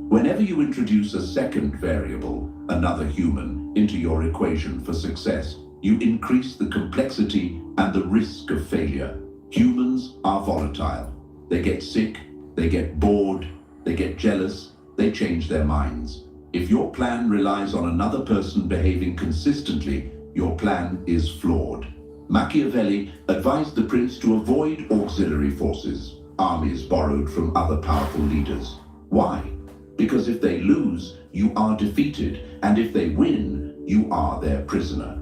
Whenever you introduce a second variable, another human, into your equation for success, you increase the complexity and the risk of failure. Humans are volatile. They get sick, they get bored, they get jealous, they change their minds. If your plan relies on another person behaving consistently, your plan is flawed. Machiavelli advised the prince to avoid auxiliary forces, armies borrowed from other powerful leaders. Why? Because if they lose, you are defeated, and if they win, you are their prisoner.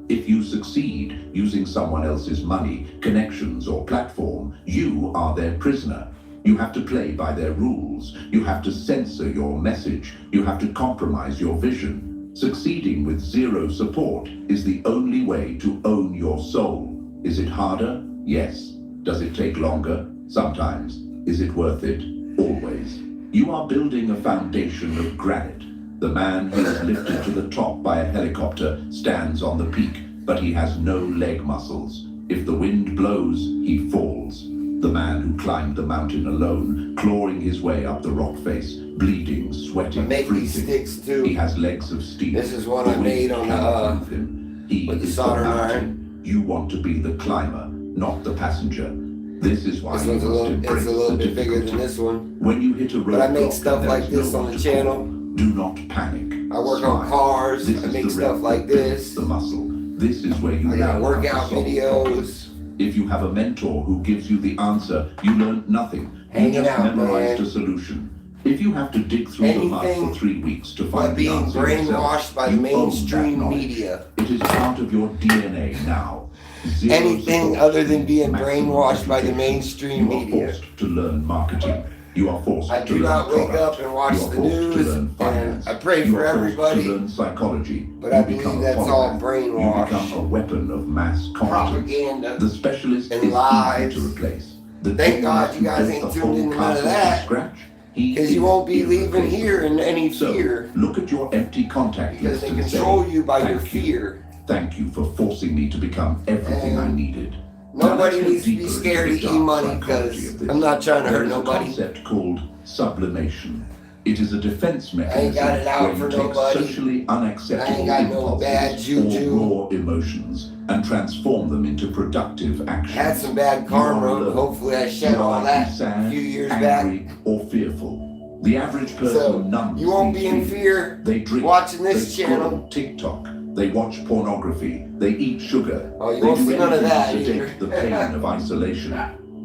If you succeed using someone else's money, connections, or platform, you are their prisoner. You have to play by their rules. You have to censor your message. You have to compromise your vision. Succeeding with zero support is the only way to own your soul. Is it harder? Yes. Does it take longer? Sometimes. Is it worth it? Always. You are building a foundation of granite. The man who is lifted to the top by a helicopter stands on the peak, but he has no leg muscles. If the wind blows, he falls. The man who climbed the mountain alone, clawing his way up the rock face, bleeding, sweating, Make these freezing. sticks too. He has legs of steel. This is one The I made wind on cannot move him. He with the is solder mountain. iron. You want to be the climber, not the passenger. This is why This you one's a must little, embrace it's a little the bit bigger than difficulty. this one. When you hit a roadblock, But I make stuff and like there's this no on one the to channel. call, do not panic. I work on Smile. cars. This I is make the stuff rep like that builds this. the muscle. This is where you I got learn how to workout solve videos. problems. If you have a mentor who gives you the answer, you learn nothing. You Hanging just out, memorized man. a solution. If you have to dig through the mud Anything for 3 weeks to But find the being answer yourself, brainwashed by the you own that mainstream knowledge. media. It is part of your DNA now. Zero Anything support, other than being maximum brainwashed by the education. mainstream You are media. forced to learn marketing. You are forced I to do learn not wake product. up and watch You are the forced to news, learn and finance. I pray You for are forced everybody, to learn psychology. but I You believe become a that's all polymath. brainwash. You become a weapon of mass competence. Propaganda. The specialist and is lies. easy to replace. The Thank genius God you who guys built ain't the tuned whole into none of castle from that. scratch, he Because you is won't be leaving irreplaceable. here in any So, fear. look at your empty contact Because list they and control say, you by your "Thank you. fear. Thank you for forcing me to become everything I And needed." Now, Nobody let's go needs to be deeper into scared the to dark e-money psychology because of this. I'm not trying to There hurt is a nobody. concept called sublimation. It is a defense I mechanism ain't got it out where for you take nobody. socially I unacceptable ain't got no bad impulses juju. or raw emotions and transform them into productive actions. Had some bad You are karma. alone. Hopefully I shed You are all likely that sad, a few years angry, back. or fearful. The average person So numbs you won't these be in feelings. fear They drink, watching they this scroll channel. TikTok, they watch pornography, they eat sugar. Oh, you they won't do see none of anything that to either. sedate the pain of isolation.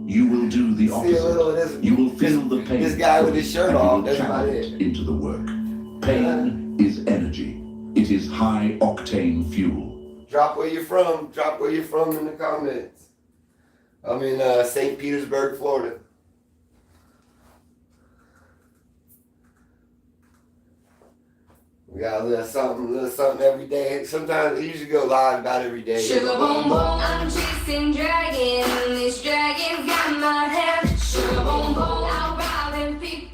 You will do the See a little of opposite. this. You will feel the pain. This guy with his shirt and you off, will that's about channel it. into the work. Pain is energy. It is high octane fuel. Drop where you're from. Drop where you're from in the comments. I'm in St. Petersburg, Florida. We got a little something every day. Sometimes I usually go live about every day. Sugar boom boom, I'm chasing dragon. This dragon's got my head. Sugar boom boom, I'm robbing people,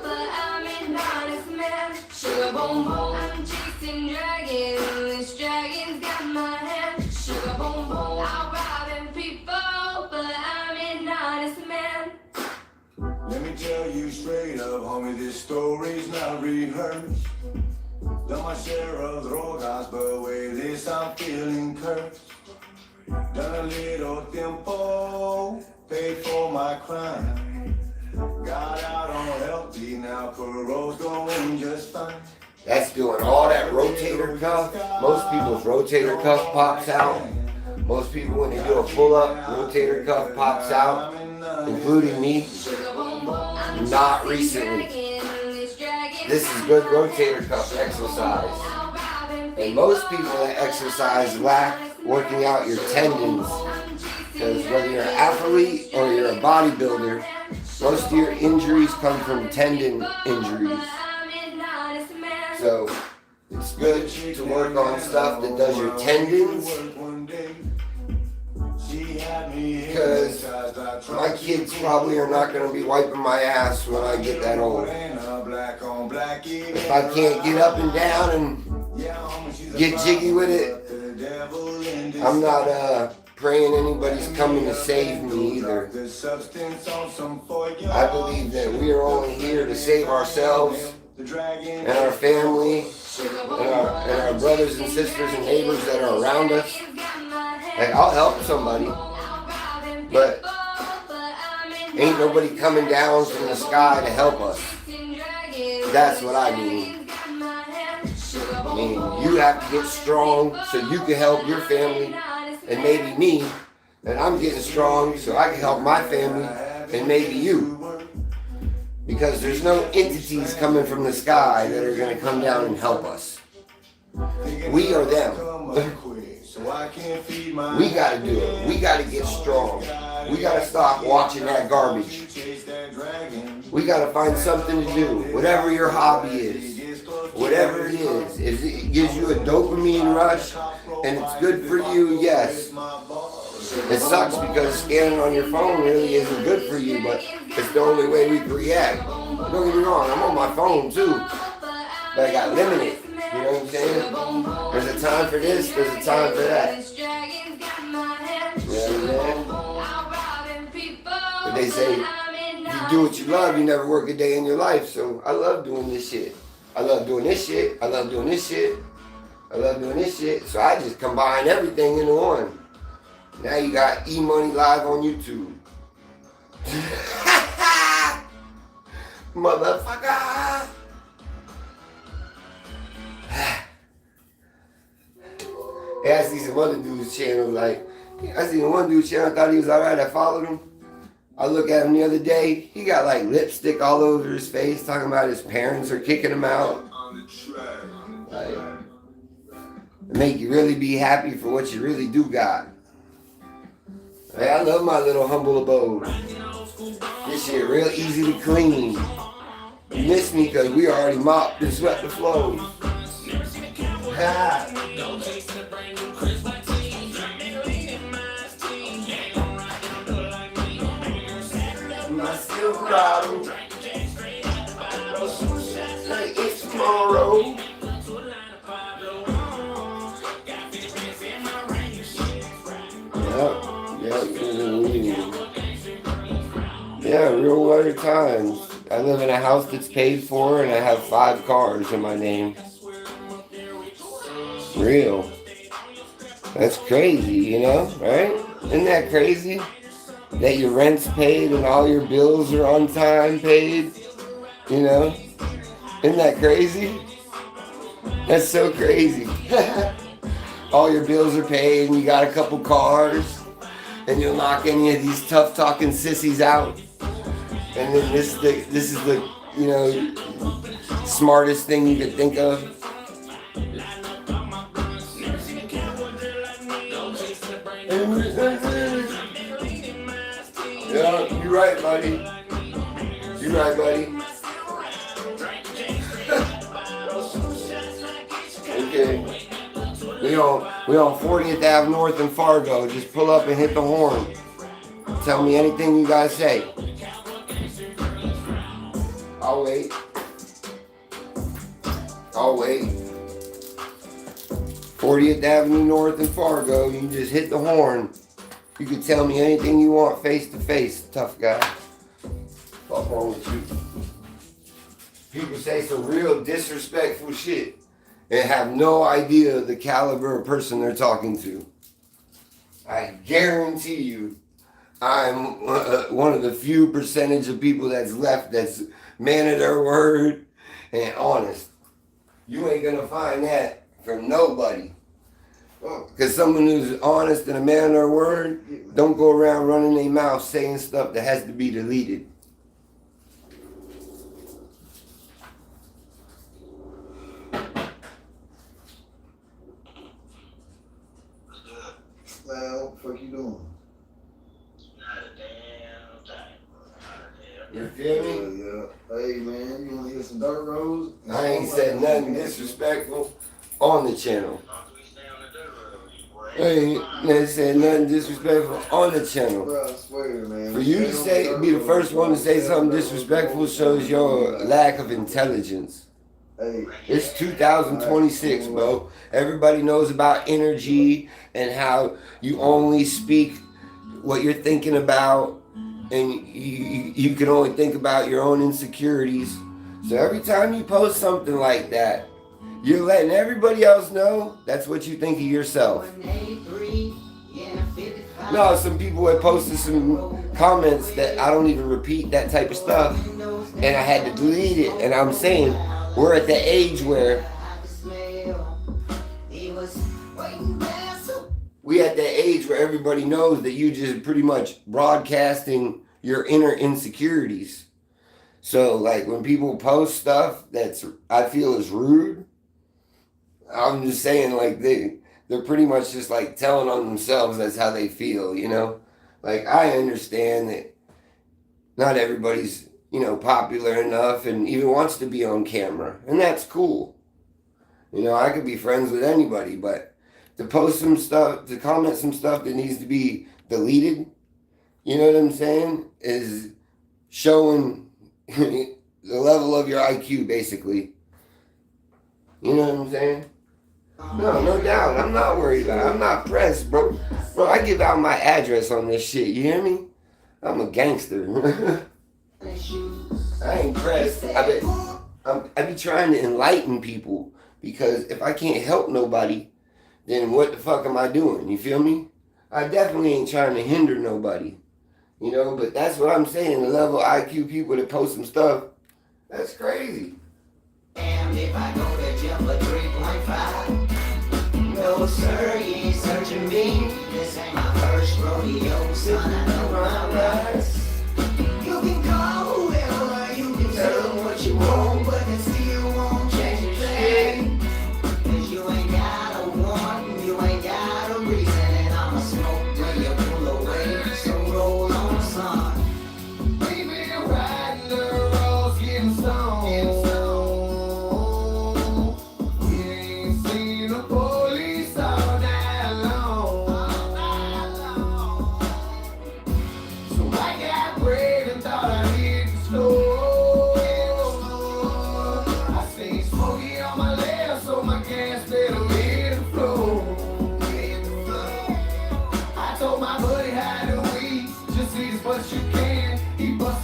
but I'm an honest man. Sugar boom boom, I'm chasing dragon. This dragon's got my head. Sugar boom boom, I'm robbing people, but I'm an honest man. Let me tell you straight up, homie, this story's not rehearsed. Done my share of drogas, but with this I'm feeling cursed. Done a little tempo, paid for my crime. Got out on healthy, now parole's going just fine. That's doing all that rotator cuff. Most people's rotator cuff pops out. Most people, when they do a pull-up, rotator cuff pops out, including me. Not recently. This is good rotator cuff exercise. And most people that exercise lack working out your tendons. Because whether you're an athlete or you're a bodybuilder, most of your injuries come from tendon injuries. So it's good to work on stuff that does your tendons. She had me Because my kids probably are not going to be wiping my ass when I get that old. If I can't get up and down and get jiggy with it, I'm not praying anybody's coming to save me either. I believe that we are only here to save ourselves and our family and our brothers and sisters and neighbors that are around us. Like, I'll help somebody, but ain't nobody coming down from the sky to help us. That's what I mean. I mean, you have to get strong so you can help your family and maybe me. And I'm getting strong so I can help my family and maybe you. Because there's no entities coming from the sky that are going to come down and help us. We are them. We got to do it. We got to get strong. We got to stop watching that garbage. We got to find something to do. Whatever your hobby is. Whatever it is. If it gives you a dopamine rush and it's good for you, yes. It sucks because scanning on your phone really isn't good for you, but it's the only way we can react. Don't get me wrong, I'm on my phone too. But I got limited. You know what I'm saying? There's a time for this, there's a time for that. You know what I'm saying? But they say, if you do what you love, you never work a day in your life. So I love doing this shit. I love doing this shit. I love doing this shit. I love doing this shit. So I just combine everything into one. Now you got E-Money Live on YouTube. Motherfucker! Yeah, I see some other dude's channel, like, I seen one dude's channel, I thought he was alright, I followed him. I looked at him the other day, he got like lipstick all over his face, talking about his parents are kicking him out. Like, it make you really be happy for what you really do got. Hey, I love my little humble abode. This shit real easy to clean. You miss me because we already mopped and swept the floors. Ha. My Silverado. Like it's tomorrow. Yeah, real weather times. I live in a house that's paid for and I have 5 cars in my name. Real. That's crazy, you know, right? Isn't that crazy? That your rent's paid and all your bills are on time paid, you know? Isn't that crazy? That's so crazy. All your bills are paid and you got a couple cars and you'll knock any of these tough talking sissies out. And then this is the you know, smartest thing you could think of. Yeah, you're right, buddy. You're right, buddy. Okay. We on 40th Ave North in Fargo. Just pull up and hit the horn. Tell me anything you guys say. I'll wait. I'll wait. 40th Avenue North in Fargo. You can just hit the horn. You can tell me anything you want face to face, tough guy. What's wrong with you? People say some real disrespectful shit and have no idea the caliber of person they're talking to. I guarantee you, I'm one of the few percentage of people that's left that's man of their word and honest. You ain't gonna find that from nobody. Because someone who's honest and a man of their word don't go around running their mouth saying stuff that has to be deleted. Well, what the fuck you doing? You feel me? Yeah. Hey man, you wanna hear some dirt roads? I ain't said nothing disrespectful on the channel. They said nothing disrespectful on the channel. Bro, I swear, man. For you to say, be the first one to say something disrespectful shows your lack of intelligence. Hey. It's 2026, bro. Everybody knows about energy and how you only speak what you're thinking about, and you can only think about your own insecurities. So every time you post something like that, you're letting everybody else know that's what you think of yourself. No, some people had posted some comments that I don't even repeat that type of stuff, and I had to delete it. And I'm saying we're at the age where everybody knows that you just pretty much broadcasting your inner insecurities. So like when people post stuff that's I feel is rude, I'm just saying like they're pretty much just like telling on themselves that's how they feel, you know? Like I understand that not everybody's, you know, popular enough and even wants to be on camera, and that's cool. You know, I could be friends with anybody, but to post some stuff, to comment some stuff that needs to be deleted, you know what I'm saying, is showing the level of your IQ, basically. You know what I'm saying? No doubt. I'm not worried about it. I'm not pressed, bro. Bro, I give out my address on this shit. You hear me? I'm a gangster. I ain't pressed. I be trying to enlighten people, because if I can't help nobody, then what the fuck am I doing? You feel me? I definitely ain't trying to hinder nobody. You know, but that's what I'm saying. The level of IQ people that post some stuff, that's crazy. Damn, if I go to jail for 3.5. No sir, you ain't searching me. This ain't my first rodeo, son. I know my rights. You can call whoever, you can tell them what you want, but it still won't change a thing. 'Cause you ain't got a warrant, you ain't got a reason, and I'ma smoke when you pull away. So roll on, son. We been riding the roads, getting stoned.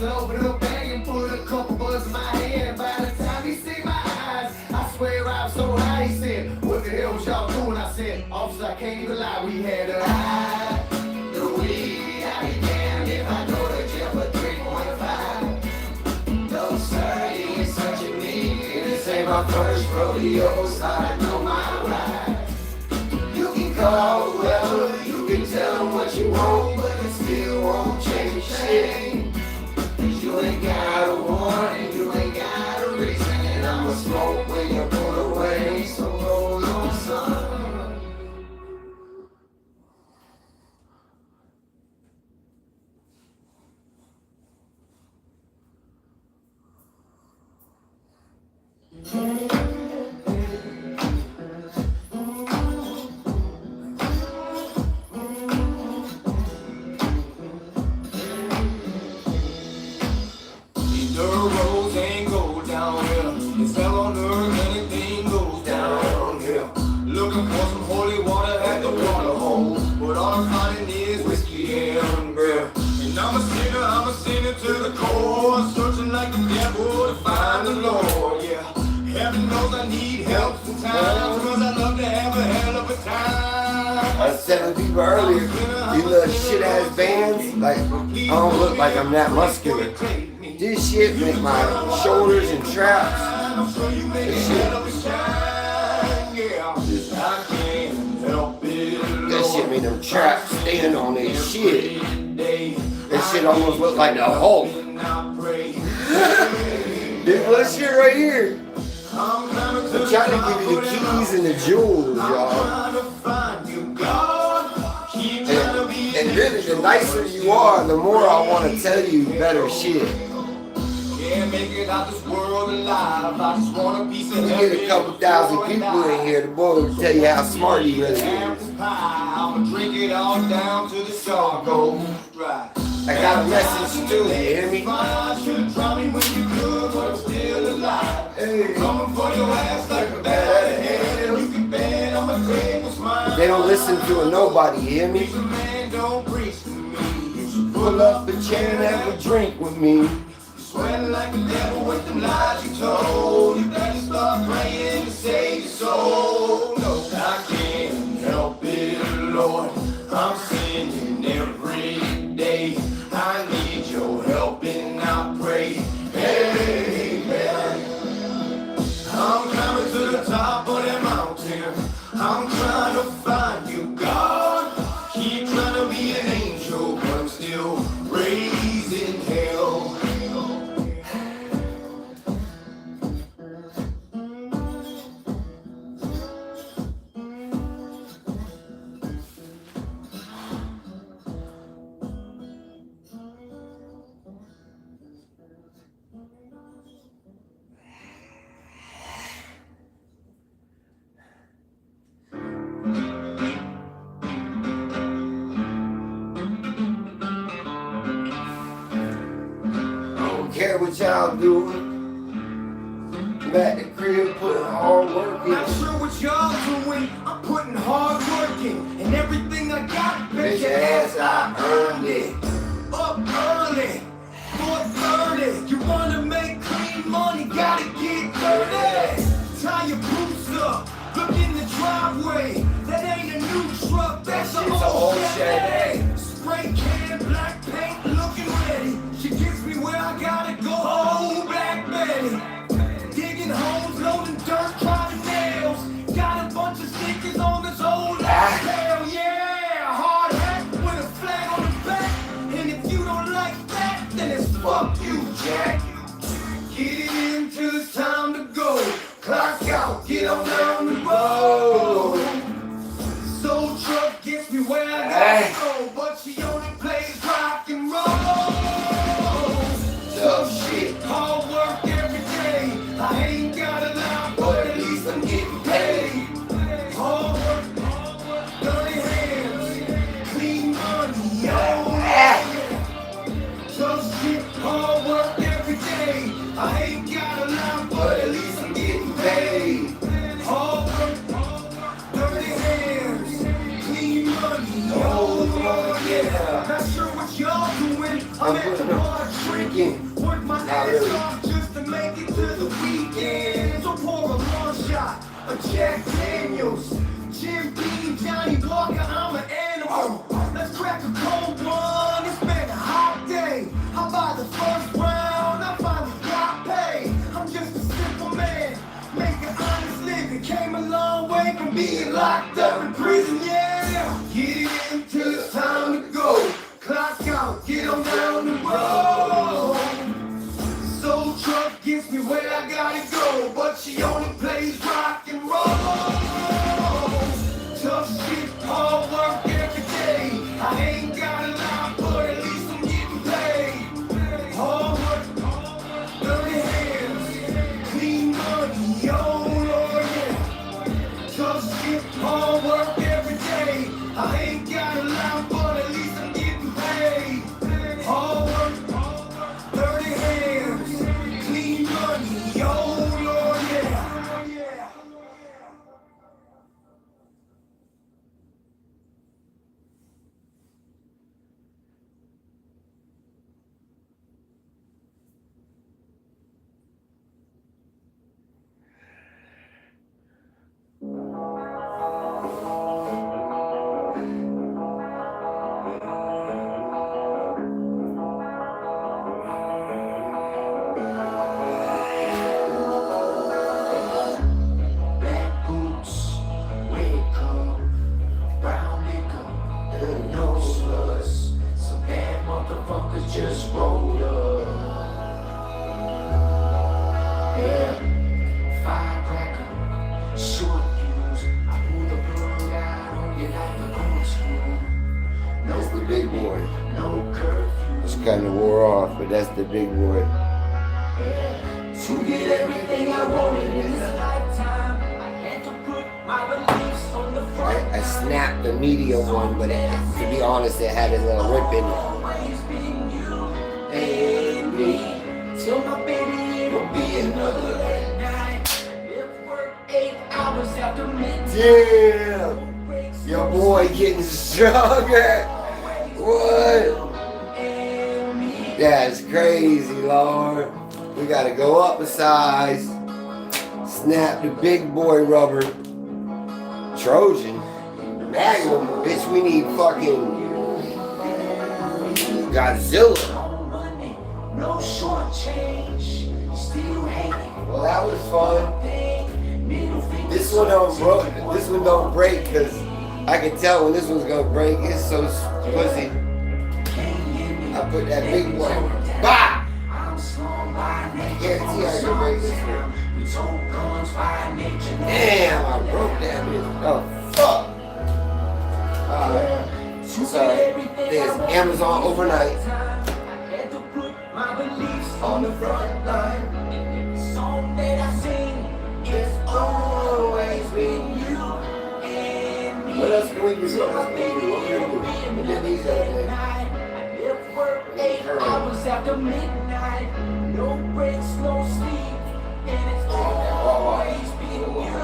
Open up bag and put a couple bucks in my hand. By the time he see my eyes, I swear I was so high. He said, what the hell was y'all doing? I said, officer, I can't even lie. We had a high. The weed, I be damned if I go to jail for 3.5. No sir, you ain't searching me. This ain't my first rodeo, so I know my rights. You can call whoever, you can tell them what you want, but it still won't change shit. You ain't got a warrant, you ain't got a reason, and I'ma smoke when you pull away. So roll on, son. To the core, searching like the devil to find the Lord, yeah. Heaven knows I need help sometimes, cause I love to have a hell of a time. I was telling people earlier, these little shit ass bands, like, I don't look like I'm that muscular. This shit make my shoulders and traps. This shit made them traps stand on their shit. That shit almost looked like the Hulk. This little shit right here. I'm trying to give you the keys and the jewels, y'all. And really, the nicer you are, the more I want to tell you better shit. Can't make it out this world alive. I just want a piece of you get a couple thousand people in here, the boy will tell you how smart he really is. it all down to the charcoal. Right. I got a message too, you hear me? Should've drowned me when you could, but I'm still alive. Hey. Coming for your ass like a bad head. And you can bet on my grave with smile. They don't listen to a nobody, you hear me? Man, don't preach to me. You should Pull up a chair and have a drink with me. sweating like the devil with them lies you told. You better start praying to save your soul. No, I can't help it, Lord. I'm sinning every day. I need your help and I pray. Amen. I'm climbing to the top of that mountain. I'm trying to find you, God. Keep trying to be an angel, but I'm still raising hell. Care what y'all doing. I'm at the crib putting hard work in. Not sure what y'all doing. I'm putting hard work in. And everything I got, bet your ass I earned it. Up early, 4:30. You wanna make clean money, gotta get dirty. Tie your boots up, look in the driveway. That ain't a new truck, that's an old Chevy. Spray can, black paint, looking ready. She gets me where I gotta go. Oh, Black Betty. Digging holes, loading dirt, driving nails. Got a bunch of stickers on this old ass tail. Yeah, hard hat with a flag on the back. And if you don't like that, then it's fuck you, Jack. Get it in till it's time to go. Clock out, get on down the road. Soul truck gets me where I gotta go, but she only plays rock and roll. Tough shit, hard work every day. I ain't got a lot, but at least I'm getting paid. Hard work, dirty hands, clean money, oh yeah. Tough shit, hard work every day. I ain't got a lot, but at least I'm getting paid. Hard work, dirty hands, clean money, oh yeah. Not sure what y'all doing. I'm at the bar drinking. Work my ass off just to make it to the weekend. So pour a long shot of Jack Daniels, Jim Beam, Johnny Walker, I'm an animal. Let's crack a cold one. It's been a hot day. How about the first round? I finally got paid. I'm just a simple man, making honest living. Came a long way from being locked up in prison, yeah. Get it in till it's time to go. Clock out, get on down the road. Soul truck gets me where I gotta go, but she only plays rock and roll. Tough shit, hard work every day. I ain't got a lot, but at least I'm getting paid. Hard work, dirty hands, clean money, oh Lord, yeah. Tough shit, hard work every day. I ain't got a lot, but at least I'm getting paid. Hard work, dirty hands, clean money, oh Lord, yeah. Black boots, red coat, brown liquor, no sluts. Some bad motherfuckers just rolled up. Yeah, firecracker, short fuse. I pull the plug out on you like a corkscrew. That's the big boy. No curfew. It's kind of wore off, but that's the big boy. To get everything I wanted in this lifetime, I had to put I snapped the medium one, but to be honest, it had a little rip in it. And me, Till my baby, it'll be another late night. If work 8 hours after midnight. Damn! Your boy getting stronger. What? That's crazy, Lord. We gotta go up a size. Snap the big boy rubber. Trojan. Magnum, bitch, we need fucking Godzilla. No short change, still hating. Well, that was fun. This one don't break. This one don't break because I can tell when this one's gonna break. It's so pussy. I put that big boy. Bah! I guarantee I can break this one. Damn, I broke that bitch. Oh fuck. Alright. Sorry. There's Amazon overnight. My beliefs on the front line. The song that I sing is always been you and me. What else can we do? Till my baby will be another night. I left work 8 hours after midnight. No breaks, no sleep, and it's always been you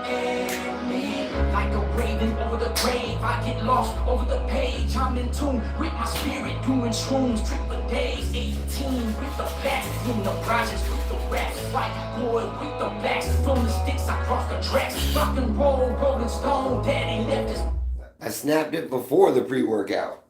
and me. Like a raven over the grave, I get lost over the page. I'm in tune with my spirit, doing shrooms, triple days. 18 with the best in the projects with the rest. White boy with the backs, from the sticks across the tracks. Rock and roll, Rolling Stone, daddy left his. I snapped it before the pre-workout.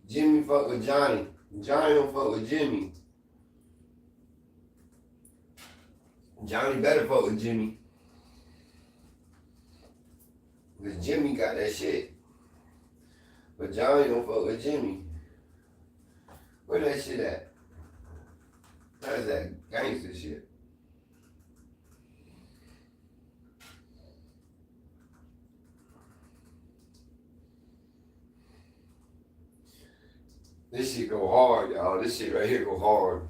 Jimmy fuck with Johnny. Johnny don't fuck with Jimmy. Johnny better fuck with Jimmy. Because Jimmy got that shit. But Johnny don't fuck with Jimmy. Where that shit at? How's that gangster shit? This shit go hard, y'all. This shit right here go hard.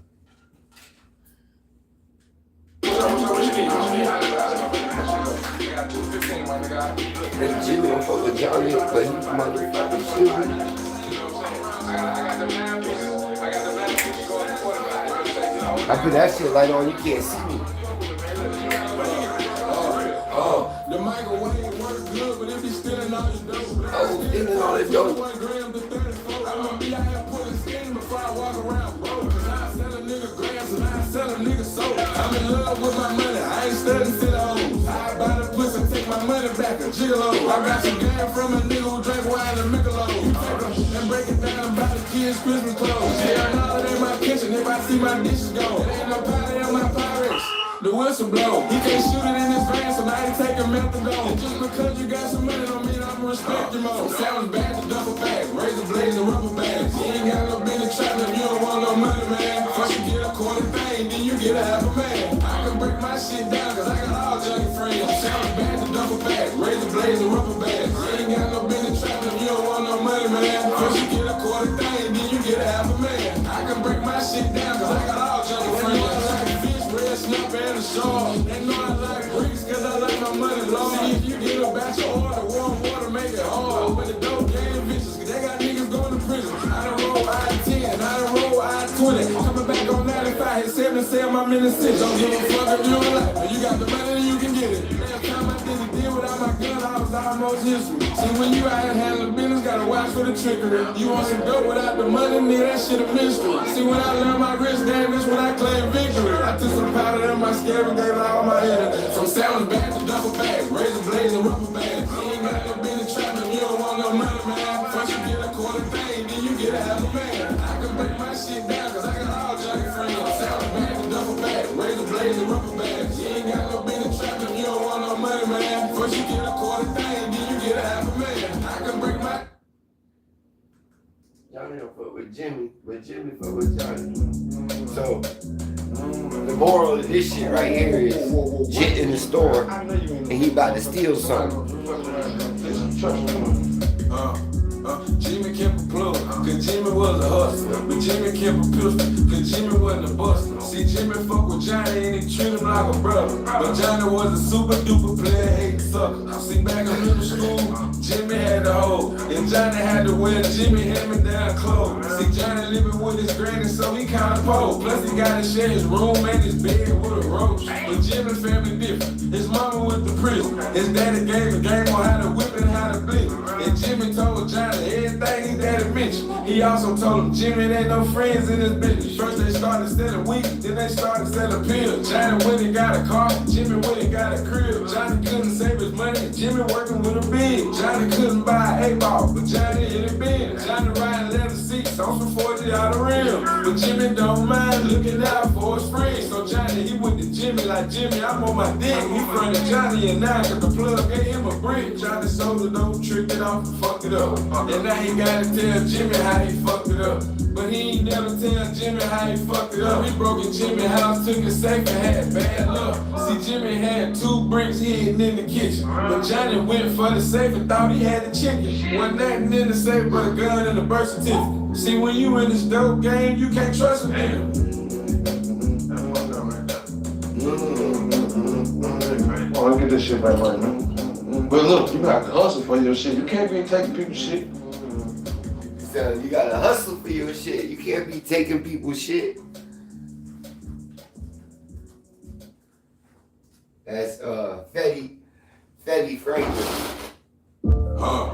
If Jimmy don't fuck with Johnny, but he motherfucking stupid. I put that shit light on, you can't see me. Oh. The microwave works good, but if he's stealing all your dope. Oh, stealing all his dope. 1 gram to 34. I'm gonna be out here pulling skin before I walk around broke. Cause I sell a nigga grams and I sell a nigga soap. I'm in love with my money, I ain't studying to the hoes. I buy the pussy and take my money back, a gigolo. I got some game from a nigga who drank wine and Michelob. You take them and break it down by the kids' Christmas clothes. Yeah, I know it ain't my kitchen if I see my dishes go. It ain't no party in my Pyrex. The whistle blow. He can't shoot it in his van, so now he take a methadone. Just because you got some money don't mean I'ma respect you more. Sounds bad to duffel bags, razor blades and rubber bands. You ain't got no business trapping if you don't want no money, man. First you get a quarter thing, then you get a half a man. I can break my shit down, cause I got all junkie friends. Sounds bad to duffel bags, razor blades and rubber bands. You ain't got no business trapping if you don't want no money, man. First you get a quarter thing, then you get a half a man. I can break my shit down, cause I got all junkie friends. Red snapper and a shawl. They know I like bricks cause I like my money long. See if you get a batch of order, warm water make it hard. With the dope game bitches, they got niggas going to prison. I done roll I-10, I done roll I-20. Coming back on 95, hit 77, I'm in the 6. Don't give a fuck if you don't like it. You got the money, you can get it. Last time I did a deal without my gun, I was almost history. See when you out here handling business, gotta watch for the trickery. You want some dope without the money, nigga, that shit a mystery. See when I learned my wrist game, that's when I claim victory. I took some powder in my scary gave all my energy. From sounds bad to duffel bags, razor blades and rubber bands. You ain't got no business trapping, you don't want no money, man. First you get a quarter thing, then you get a half a man. I can break my shit down, cause I got all junkie friends. Sounds bad to duffel bags, razor blades and rubber bands. You ain't got no business trapping, you don't want no money, man. First you get a quarter thing, then you get a half a man. I can break my. Johnny don't fuck with Jimmy, but Jimmy fuck with Johnny. So, the moral of this shit right here is Jit in the store and he about to steal something. Jimmy kept a plug. cause Jimmy was a hustler. But Jimmy kept a pistol, cause Jimmy wasn't a buster. See, Jimmy fuck with Johnny and he treat him like a brother. But Johnny was a super duper player, hating sucker. See, back in middle school, Jimmy had the hoe, and Johnny had to wear Jimmy hand-me-down clothes. See, Johnny living with his granny, so he kinda poor. Plus he got to share his room and his bed with a roach. But Jimmy's family different. His mama went to prison. His daddy gave a game on how to whip and how to blitz. And Jimmy told Johnny everything his daddy mentioned. He also told him Jimmy ain't no friends in his business. First they started selling weed, then they started selling pills. Johnny went and got a car, Jimmy went and got a crib. Johnny couldn't save his money, Jimmy working with a big. Johnny couldn't buy an 8-ball, but Johnny in the bin. Johnny riding leather seats on some 40 out of rim. But Jimmy don't mind looking out for his friends. So Johnny, he went to Jimmy like, Jimmy, I'm on my dick. He fronted Johnny and now cause the plug gave him a brick. Johnny sold the dope, tricked it off and fucked it up. And now he gotta tell Jimmy how he fucked it up. But he ain't never tell Jimmy how he fucked it up. He broke in Jimmy's house, took his safe and had bad luck. See, Jimmy had 2 bricks hidden in the kitchen. But Johnny went for the safe and thought he had the chicken. Wasn't nothing in the safe but a gun and a birth certificate. See, when you in this dope game, you can't trust a nigga. Oh, let's get this shit back right, man. But look, you got to hustle for your shit. You can't be taking people's shit. So you gotta hustle for your shit. You can't be taking people's shit. That's Fetty Franklin.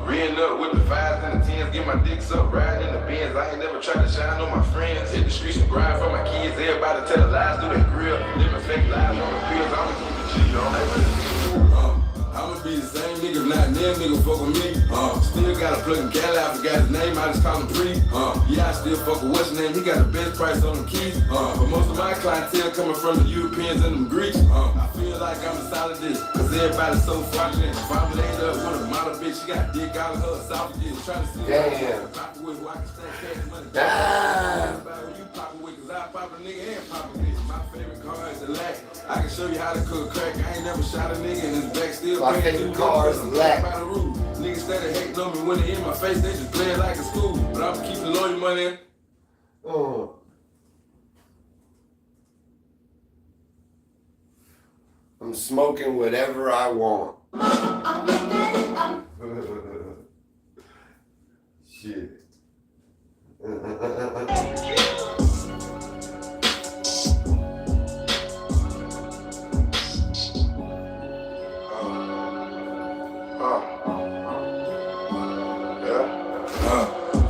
Reading up with the 5s and the 10s, get my dicks up, riding in the Benz. I ain't never tried to shine on my friends. Hit the streets and grind for my kids. Everybody tell lies through their grill. Living fake lives on the pills. I'ma keep the G on. I'ma be the same nigga, not them nigga fuck with me. Still got a plug Cali, I forgot his name, I just call him Bree. Yeah, I still fuck with what's his name, he got the best price on them keys. But most of my clientele coming from the Europeans and them Greeks. I feel like I'm a solid dick, cause everybody's so fraudulent. If I'm laid up with a model bitch, she got dick out of her esophagus. Trying to see Damn. pop with who I can stack cash money. About who you poppin' with, cause I pop a nigga and pop a bitch. My favorite car is a Lack. I can show you how to cook crack. I ain't never shot a nigga in his back still. My favorite car is Lack. Niggas started hating on me when they in my face, they just play it like a school. But I'ma keep the lawyer money. I'm smoking whatever I want. Shit.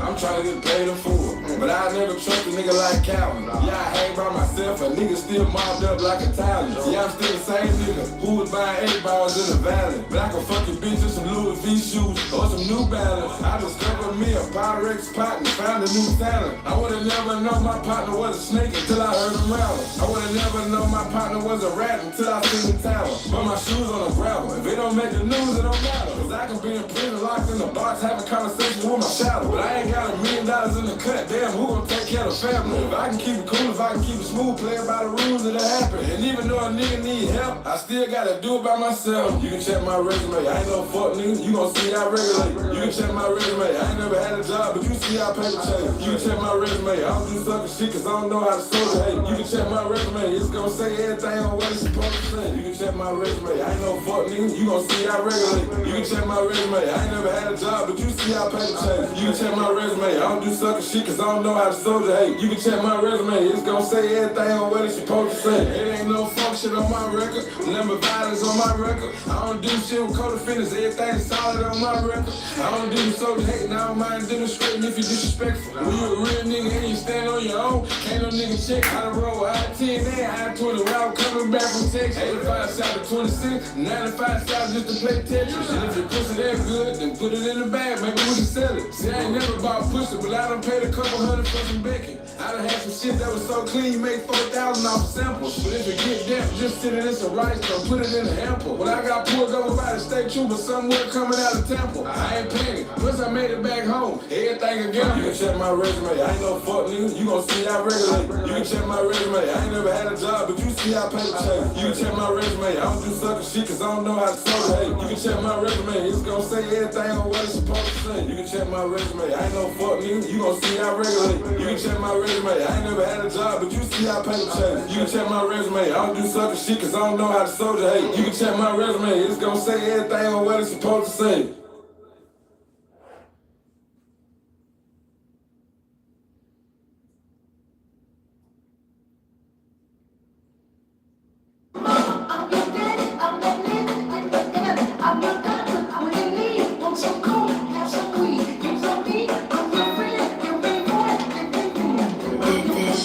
I'm trying to get paid in full, but I never trust a nigga like Calvin. Yeah, I hang by myself, a nigga still mobbed up like Italian. Yeah, I'm still the same nigga who was buying 8-balls in the valley. But I can fuck your bitch with some Louis V shoes or some New Balance. I discovered me a Pyrex pot and found a new talent. I would've never known my partner was a snake until I heard him rattle. I would've never known my partner was a rat until I seen the tower. But my shoes on the gravel. If it don't make the news, it don't matter. Cause I can be in prison locked in the box having conversations with my shadow. But I ain't got $1 million in the cut. Damn, who gon' take care of the family? If I can keep it cool, if I can keep it smooth, playing by the rules that happen. And even though a nigga need help, I still gotta do it by myself. You can check my resume, I ain't no fuck nigga. You gon' see I regulate. You can check my resume, I ain't never had a job, but you see I paper chase. You can check my resume, I don't do sucker shit cause I don't know how to soldier hate. You can check my resume, it's gon' say everything on what it's supposed to say. You can check my resume, I ain't no fuck nigga. You gon' see I regulate. You can check my resume, I ain't never had a job, but you see I paper chase. You can check my resume, I don't do sucker shit cause I don't know how to soldier hate. You can check my resume, it's gon' say everything on what it's supposed to say. It ain't no fuck shit on my record, number violence on my record. I don't do shit with co-defendants, everything's solid on my record. I don't do the soldier hating, I don't mind demonstrating if you disrespectful. When you a real nigga and you stand on your own, can't no nigga check how to roll. I-10 and I-20 route coming back from Texas. 85 south to 26, 95 south just to play Tetris. And if your pussy that good, then put it in the bag, maybe we can sell it. See, I ain't never bought pussy, but I done paid a couple $100 for some bacon. I done had some shit that was so clean, you made 4,000 off samples. But if you get damp, just sit it in some rice, don't put it in a hamper. When I got pulled over by the state trooper, somewhere coming out of Temple, I ain't paying it. Plus I made it back home, everything again. You can check my resume, I ain't no fuck nigga. You gon' see I regulate. regulate. You can check my resume. I ain't never had a job, but you see I pay the change. You can check my resume. I don't do sucker shit cause I don't know how to soda hate. You can check my resume. It's gonna say everything on what it's supposed to say. You can check my resume. I ain't no fuck nigga. You gon' see I regulate. You can check my resume. I ain't never had a job, but you see I pay the change. You can check my resume. I don't do sucker shit cause I don't know how to soldier hate. You can check my resume. It's gonna say everything on what it's supposed to say.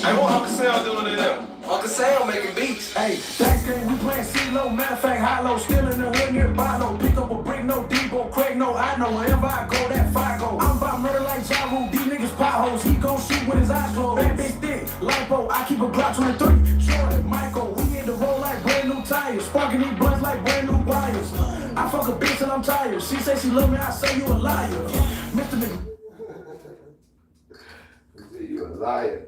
Hey, what Uncle Sam doing in there? Uncle Sam making beats. Hey, that's game we playing CeeLo, matter of fact, high-low, still in the hood near Bino. Pick up a brick, no Debo, Craig, no I know. Wherever I go, that fire go. I'm about murder like Ja Rule, these niggas potholes. He gon' shoot with his eyes closed. Bad bitch thick, lipo, I keep a Glock 23. Jordan, Michael, we in the roll like brand new tires. Sparking these blunts like brand new wires. I fuck a bitch till I'm tired. She say she love me, I say you a liar. Mr. Nigga. You a liar.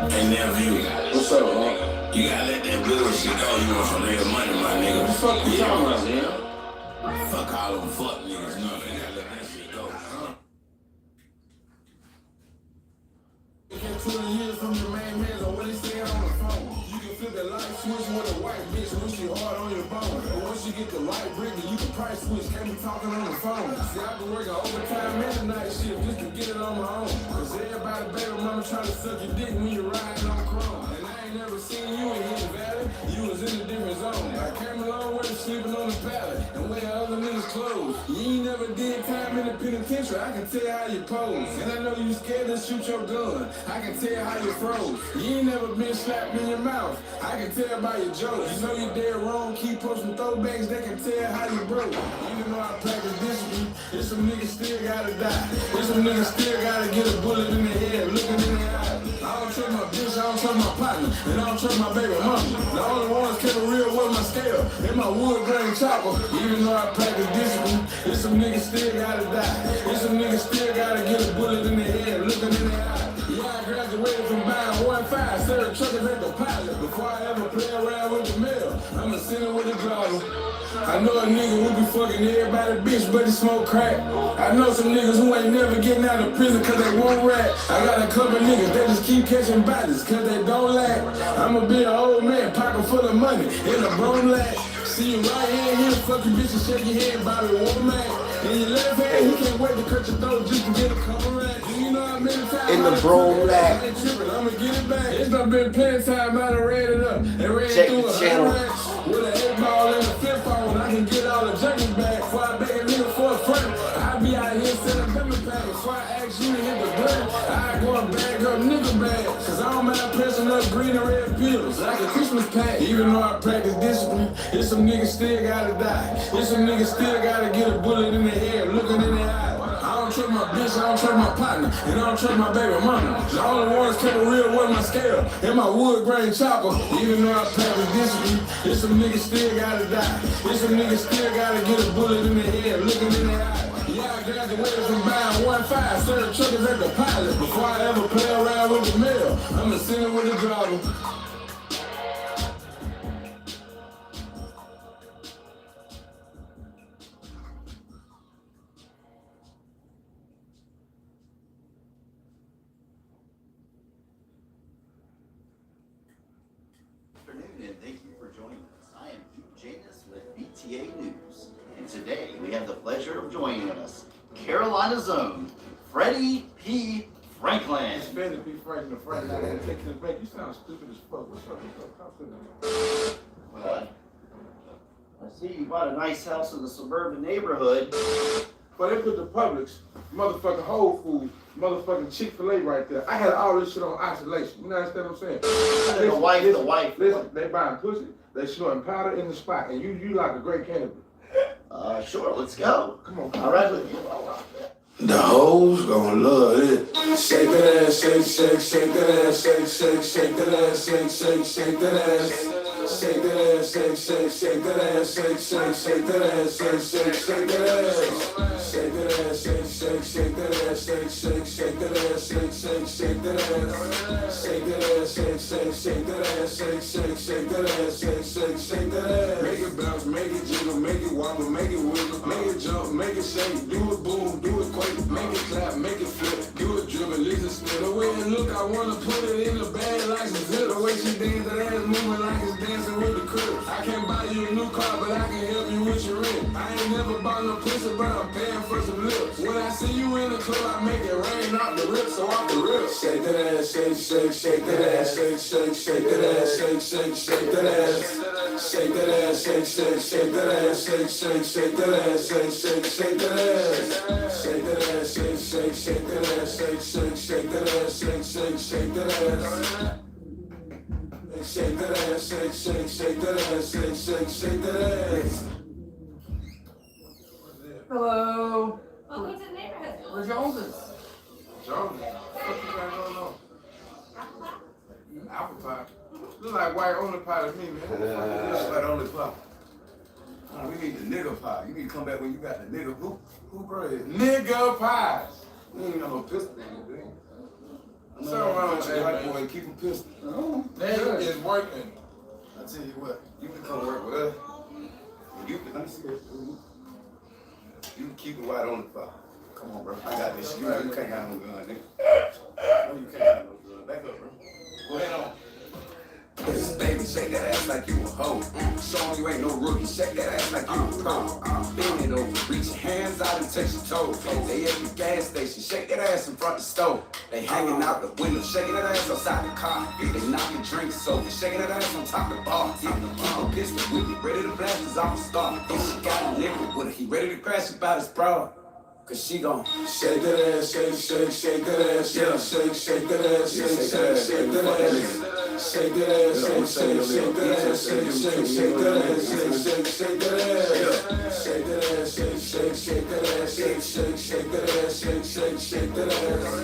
Hey, nephew. What's up, man? You gotta let that bullshit go. You want some real money, my nigga. What the fuck you talking about, man? Fuck all them fuck niggas. No, you gotta let that shit go. 20 years from your main man on what he said on the phone. You can flip the light switch with a white bitch when she hard on your bone. But once you get the right brick, you can price switch. Can't be talking on the phone. See, I've been working overtime and the night shift just to get it on my own. Cause everybody, baby mama trying to suck your dick when you're riding on chrome. And I ain't never seen you in Hidden Valley. You was in a different zone. I came a long way sleeping on the pallet and where other niggas clothes. You ain't never did time in the penitentiary. I can tell how you pose. And I know you scared to shoot your gun. I can tell how you froze. You ain't never been slapped in your mouth. I can tell by your jokes. You know you dead wrong. Keep posting throwbacks. They can tell how you broke. Even though I practice discipline, there's some niggas still gotta die. There's some niggas still gotta get a bullet in their head, looking in their eyes. I don't trust my bitch, I don't trust my partner, and I don't trust my baby mama. The only ones kept it real was my scale and my wood grain chopper. Even though I practice discipline, there's some niggas still gotta die. There's some niggas still gotta get a bullet in their head, looking in their eyes. Yeah, I graduated from buying 1.5, serving truckers at the pilot. Before I ever play around with the mail, I'ma send it with the driver. I know a nigga who be fucking everybody bitch, but he smoke crack. I know some niggas who ain't never getting out of prison cause they won't rat. I got a couple niggas that just keep catching bodies cause they don't lack. I'ma be an old man, pocket full of money, in a bone lat. See you right hand here, fuck your bitch and shake your head, Bobby Womack. In your left hand, he can't wait to cut your throat just to get a couple racks. You know how many times in the bro lat. I'ma get it back. It's not been plenty of time, I done read it up. And read Check through the channel. with an 8-ball and a flip phone, I can get all the junkies back. Before I beg a nigga for a friend, I be out here selling pepper pack. Before I ask you to hit the blunt, I go and bag up nigga bag. Cause I don't mind pressing up green and red pills like a Christmas pack. Even though I practice discipline, there's some niggas still gotta die. There's some niggas still gotta get a bullet in their head, looking in their eyes. I don't trust my bitch, I don't trust my partner, and I don't trust my baby mama. The only ones kept it real was my scale and my wood grain chopper. Even though I practice discipline, there's some niggas still gotta die. There's some niggas still gotta get a bullet in their head, looking in their eyes. Yeah, I graduated from buying 1.5, serving truckers at the pilot. Before I ever play around with the mail, I'ma send it with the driver. And thank you for joining us. I am Pete Janus with BTA News, and today we have the pleasure of joining us Carolina's own Freddie P. Franklin. It's Freddie P. Franklin. Franklin, I gotta take this break. You sound stupid as fuck. What's up? Well, I see you bought a nice house in the suburban neighborhood. but they put the Publix, motherfucking Whole Foods, motherfucking Chick-fil-A right there. I had all this shit on isolation. You understand what I'm saying? The wife. Listen, they buying pussy, they snorting powder in the spot, and you like a great cannabis. Sure, let's go. Come on. All right with you. The hoes gonna love it. Shake that ass, shake, shake, shake that ass, shake, shake, shake that ass, shake, shake, shake that ass. Shake that ass, shake, shake, shake that ass, shake, shake, shake that ass, shake, shake, shake that ass. Shake that ass, shake, shake, shake that ass, shake, shake, shake that ass, shake, shake, shake that ass. Shake that ass, shake, shake, shake that ass, shake, shake, shake that ass, shake, shake, shake that ass. Make it bounce, make it jiggle, make it wobble, make it wiggle, make it jump, make it shake, do it boom, do it quake, make it clap, make it flip, do it dribble, listen, spin. The way it look, I wanna put it in the bag like some zip. The way she dance, that ass moving like it's dancing with the crib. I can't buy you a new car, but I can help you with your rent. I ain't never bought no pussy, but I'm paying for some lips. When I see you in the club, I make it rain off the rip, so off the rip. Shake that ass, shake, shake, shake that ass, shake, shake, shake that ass, shake, shake, shake that ass. Shake that ass, shake, shake, shake that ass, shake, shake, shake that ass, shake, shake, shake that ass. Shake that ass, shake, shake, shake that ass, shake, shake, shake that ass, shake, shake, shake that ass. Shake that ass, shake, shake, shake that ass, shake, shake, shake that ass. Hello. Welcome to the neighborhood. We're Joneses. Joneses? What you got going on? Apple pie. Look like white only pie to me, man. That's white only pie. We need the nigga pie. You need to come back when you got the nigga who bread. Nigga pies. You ain't got no pistol in you, do you? Something wrong with that that, white man. boy keep him pistol. That is working. I tell you what, you can come work with us. You can, let me see this. You can keep it white on the fire. Come on, bro. I got this. You can't have no gun, nigga. No, you can't have no gun. Back up, bro. Go ahead on. Baby, shake that ass like you a hoe. Show you ain't no rookie. Shake that ass like you a pro. Bend it over, reach your hands out and touch your toes. They at the gas station, shake that ass in front of the stove. They hanging out the window, shaking that ass outside the car. They knocking drinks over, shaking that ass on top of the bar. Keep a pistol with me, ready to blast us off the start. If she got a nigga with her, he ready to crash about his bra. Cause she gon' shake that ass, shake, shake, shake that ass, shake, shake, shake that ass, shake, shake, shake that ass. Shake that ass, shake, shake, shake that ass, shake, shake, shake that ass, shake, shake, shake that ass. Shake that ass, shake, shake, shake that ass, shake, shake, shake that ass, shake, shake, shake that ass.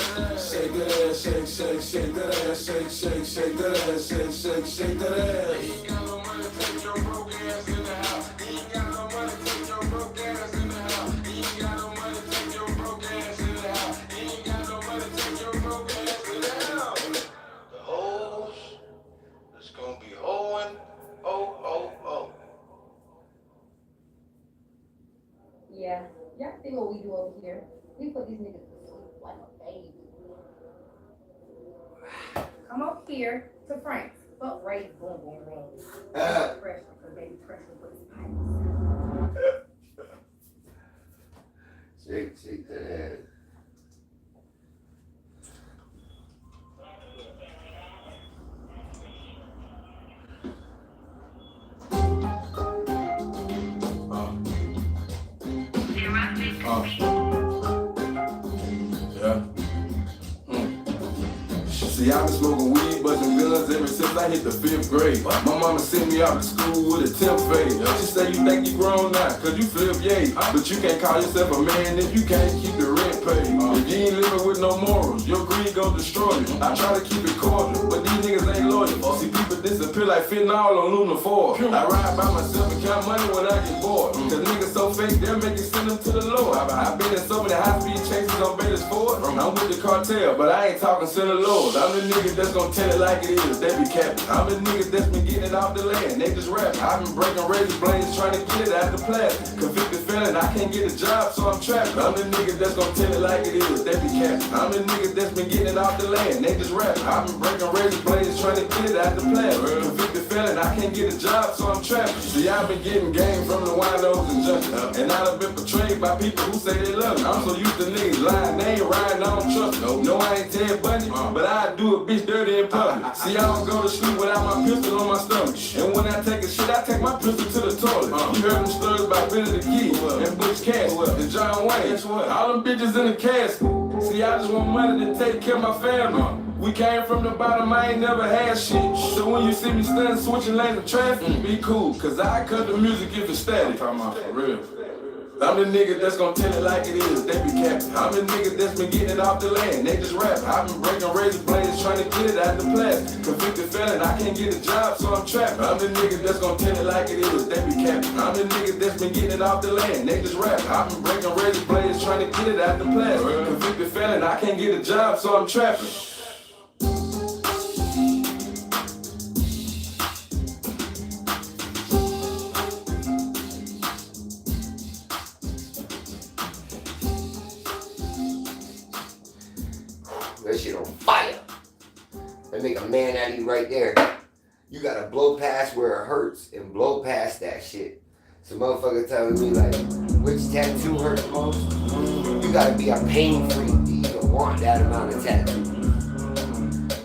Shake that ass, shake, shake, shake that ass, shake, shake, shake that ass, shake, shake, shake that ass. He ain't got no money, take your broke ass in the house. He ain't got no money, take your broke ass in the house. He ain't got no money, take your broke ass in the house. He ain't got no money, take your broke ass in the house. The hoes is gonna be hoeing, oh. Yeah, y'all see what we do over here? We put these niggas to sleep like a baby. Come up here to Frank's. Fuck Ray, boom, boom, boom. Pressure, cause baby pressure for his pipes. Shake, shake that ass. Yeah. See, I've been smoking weed, busting guns ever since I hit the 5th grade. My mama sent me out to school with a 10th fade. She say you think you grown now, cause you flip yay. But you can't call yourself a man if you can't keep the rent paid. If you ain't living with no morals, your greed gon' destroy you. I try to keep it cordial, but these niggas ain't loyal. See, people disappear like fentanyl on Luna 4. I ride by myself and count money when I get bored. Cause niggas so fake, they'll make you send them to the Lord. I've been in so many high-speed chases on Bayless Ford. I'm with the cartel, but I ain't talking to the Lord. I'm the nigga that's gon' tell it like it is, they be capping. I'm the nigga that's been getting it off the land, they just rapping. I've been breaking razor blades trying to get it out the plastic. Convicted felon, I can't get a job, so I'm trapping. I'm the nigga that's gon' tell it like it is, they be capping. I'm the nigga that's been getting it off the land, they just rapping. I've been breaking razor blades trying to get it out the plastic. convicted felon, I can't get a job, so I'm trapping. See, I've been getting game from the winos and junkies. And I've been betrayed by people who say they love me. I'm so used to niggas lying, they ain't riding, I don't trust them. No, I ain't Ted Bundy, but I do a bitch dirty in public. See, I don't go to sleep without my pistol on my stomach. And when I take a shit, I take my pistol to the toilet. You heard them stories about Billy the Kid and Butch Cassidy and John Wayne. All them bitches in the casket. See, I just want money to take care of my family. We came from the bottom, I ain't never had shit. So when you see me standing switching lanes of traffic, be cool, cause I cut the music if it's static. I'm for real. I'm the nigga that's gonna tell it like it is, they be capping. I'm the nigga that's been getting it off the land, they just rap. I've been breaking razor blades trying to get it out the plastic. Convicted felon, I can't get a job, so I'm trapping. I'm the nigga that's gonna tell it like it is, they be capping. I'm the nigga that's been getting it off the land, they just rap. I've been breaking razor blades trying to get it out the plastic. Convicted felon, I can't get a job, so I'm trapping. That shit on fire. That make a man out of you right there. You gotta blow past where it hurts and blow past that shit. Some motherfucker telling me like, which tattoo hurts most? You gotta be a pain freak to even want that amount of tattoo.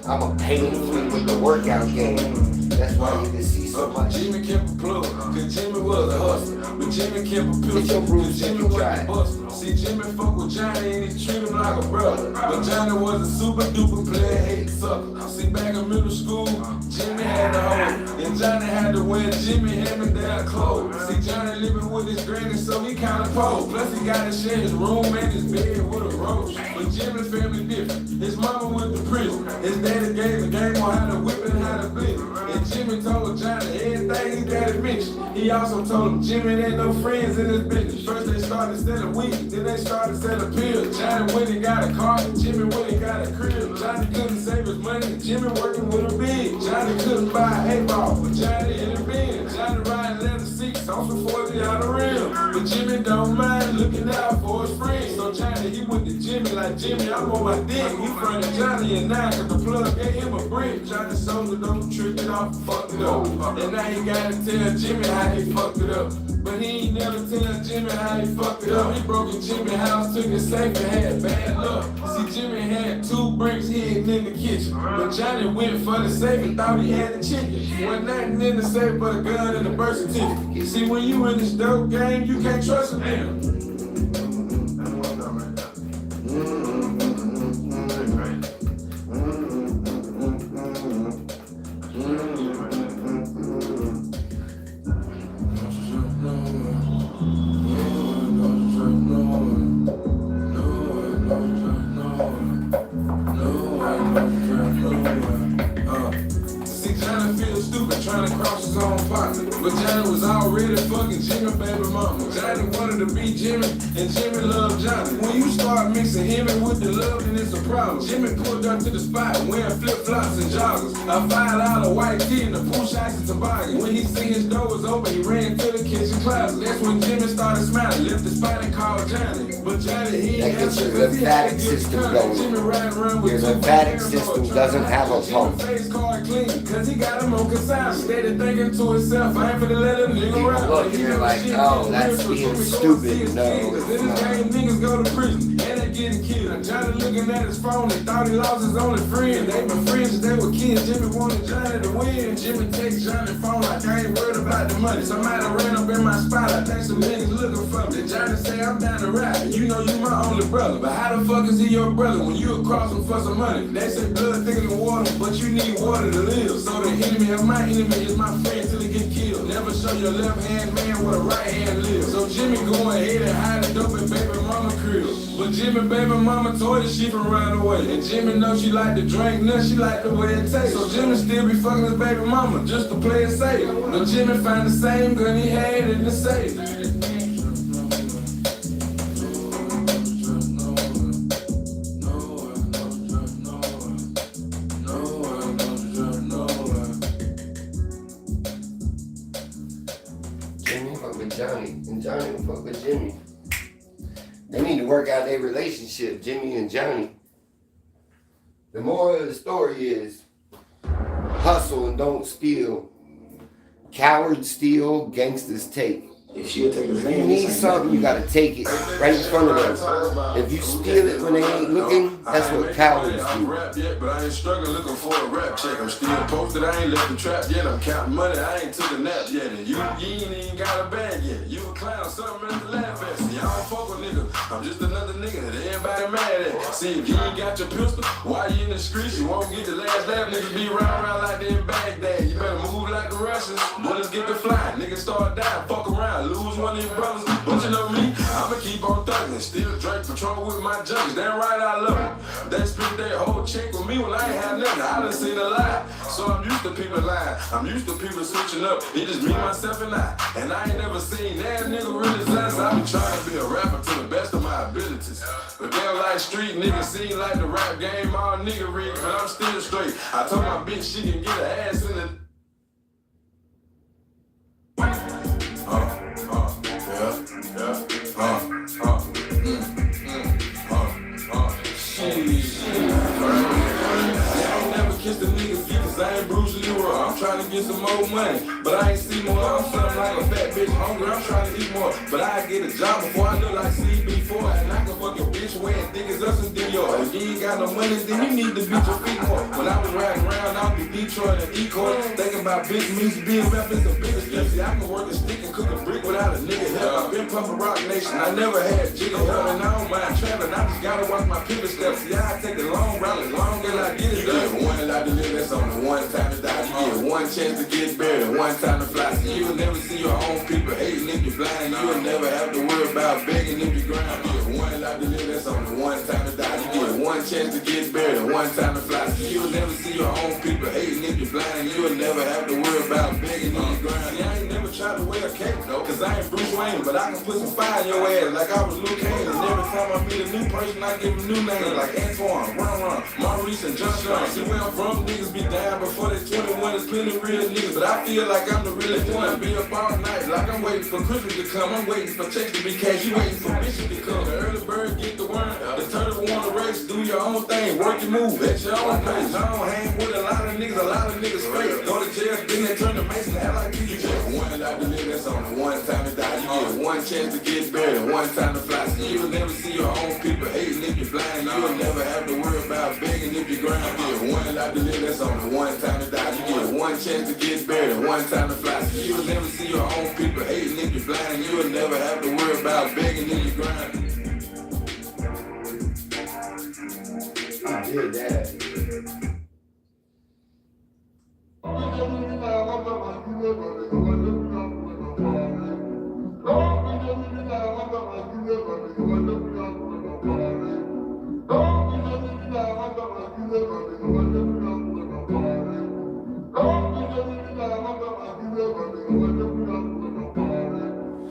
I'm a pain freak with the workout game. That's why you can see so much. Jimmy kept a plug, cause Jimmy was a hustler. But Jimmy kept a Get pistol, your bruise, cause Jimmy was a buster. See, Jimmy fuck with Johnny and he treat him like a brother. But Johnny was a super duper player, hate sucker. See, back in middle school, Jimmy had the hoe, and Johnny had to wear Jimmy hand-me-down clothes. See, Johnny living with his granny, so he kinda poor. Plus he got to share his room and his bed with a roach. But Jimmy's family different. His mama went to prison. His daddy gave the game on how to whip and how to blitz. And Jimmy told Johnny everything his daddy mentioned. He also told him Jimmy ain't no friends in his business. First they started selling weed, then they started selling pills. Johnny went and got a car, Jimmy went and got a crib. Johnny couldn't save his money, Jimmy working with a big. Johnny couldn't buy a hay ball, but Johnny in the bin. Johnny riding leather seats, on some 40 on the rim. But Jimmy don't mind looking out for his friends. So Johnny, he went to Jimmy like, Jimmy, I'm on my dick. He fronted Johnny and now, cause the plug gave him a brick. Johnny sold it up, tricked it off, fucked it up. And now he gotta tell Jimmy how he fucked it up. But he ain't never tell Jimmy how he fucked it up. He broke in Jimmy's house, took his safe and had bad luck. See, Jimmy had 2 bricks hidden in the kitchen. But Johnny went for the safe and thought he had the chicken. Wasn't nothing in the safe but a gun and a birth certificate. You see, when you in this dope game, you can't trust a man. Trying to cross his own partner. But Johnny was already fucking Jimmy baby mama. Johnny wanted to be Jimmy, and Jimmy loved Johnny. When you start mixing him with the love, then it's a problem. Jimmy pulled up to the spot wearing flip-flops and joggers. A $5 white tee and a push ice and toboggan. When he seen his door was open, he ran to the kitchen closet. That's when Jimmy started smiling, left the spot and called Johnny. But Johnny, he ain't That gets your lymphatic system going. Your lymphatic system doesn't have a pump. Face card clean, cause he got him on consignment. Steady thinking to himself, I ain't finna let a nigga rap. Look, you're like, oh, that's being stupid. No. In this game, niggas go to prison, and they getting killed. Johnny looking at his phone and thought he lost his only friend. They been friends, they were kids. Jimmy wanted Johnny to win. Jimmy takes Johnny's phone like I ain't worried about the money. Somebody ran up in my spot, I think some niggas looking for me. Johnny say, I'm down to rap, you know you my only brother. But how the fuck is he your brother when you across him for some money? They say blood thicker than water, but you need water to live. So the enemy of my enemy is my friend till he get killed. Never show your left hand man where the right hand lives. So Jimmy go ahead and hide the dope in baby mama crib. But Jimmy baby mama told her she from run away. And Jimmy know she like to drink, now she like the way it tastes. So Jimmy still be fucking his baby mama just to play it safe. But Jimmy find the same gun he had in the safe. Johnny, and Johnny will fuck with Jimmy. They need to work out their relationship, Jimmy and Johnny. The moral of the story is, hustle hustle and don't steal. Cowards steal, gangsters take. If she'll take If you need something, you gotta take it right in front of them. If you steal it when they ain't looking, that's what cowards I'm do. rap yet, but I ain't struggling looking for a rap check. I'm still posted, I ain't left the trap yet. I'm counting money, I ain't took a nap yet. And you ain't even got a bag yet. You a clown, something else to laugh at. See, I don't fuck with niggas. I'm just another nigga that everybody mad at. See, if you ain't got your pistol, why you in the streets? You won't get the last laugh. Niggas be around like they in Baghdad. You better move like the Russians. Bullets get to flying, niggas start dying. Fuck around, lose one of your brothers. But you know me, I'ma keep on thugging. Still drink patrol with my junkies. Damn right I love them. They spent their whole check with me when I ain't had nothing. I done seen a lot. So I'm used to people lying. I'm used to people switching up. It just me, myself, and I. And I ain't never seen that nigga really last. I be trying to be a rapper to the best of my abilities. But damn like street niggas seem like the rap game. All nigga read, but I'm still straight. I told my bitch she can get her ass in the I'm trying to get some more money, but I ain't see more. I'm something like a fat bitch hungry. I'm trying to eat more, but I get a job before I look like CB4. And I can fuck your bitch wearing thick as us and Dior. If you ain't got no money, then you need to beat your feet more. When I was riding around out to Detroit and Decoy, thinking about big music, being rapping some bigger stuff. See, I can work a stick and cook a brick without a nigga help. I've been pumping Rock Nation. I never had jigger help, and I don't mind traveling. I just gotta watch my pivot steps. See, I take the long route as long as I get it done. One that I deliver, that's on the one time to die. You get one chance to get buried and one time to fly. So you'll never see your own people hating if you're blind. You'll never have to worry about begging if you're ground. You get one life to live, that's on the one time to die. You get one chance to get buried and one time to fly. So you'll never see your own people hating if you're blind. You'll never have to worry about begging if you're ground. Yeah, I ain't never tried to wear a cape though, cause I ain't Bruce Wayne, but I can put some fire in your ass like I was Luke Kane. And every time I meet a new person, I give them new names like Antoine, Ron, Maurice, and John. See where I'm from, niggas be down before they 21. There's plenty real niggas, but I feel like I'm the realest one. Be up all night like I'm waiting for Christmas to come. I'm waiting for checks to be cashed. You waiting for bitches to come. The early bird get the worm. The turtle want to race. Do your own thing. Work your move at your own pace. I don't hang with a lot of niggas fake. Go to jail, then they turn to Mason. Act like you just one life to live. That's on the one time to die. You get one chance to get buried and one time to fly. So you'll never see your own people hating if you're blind. You'll never have to worry about begging if you're ground. You get one life to live. That's on the one time to die. You get one chance to get buried and one time to fly. So you'll never see your own people hating if you're blind. You'll never have to worry about begging if you're ground. I did that.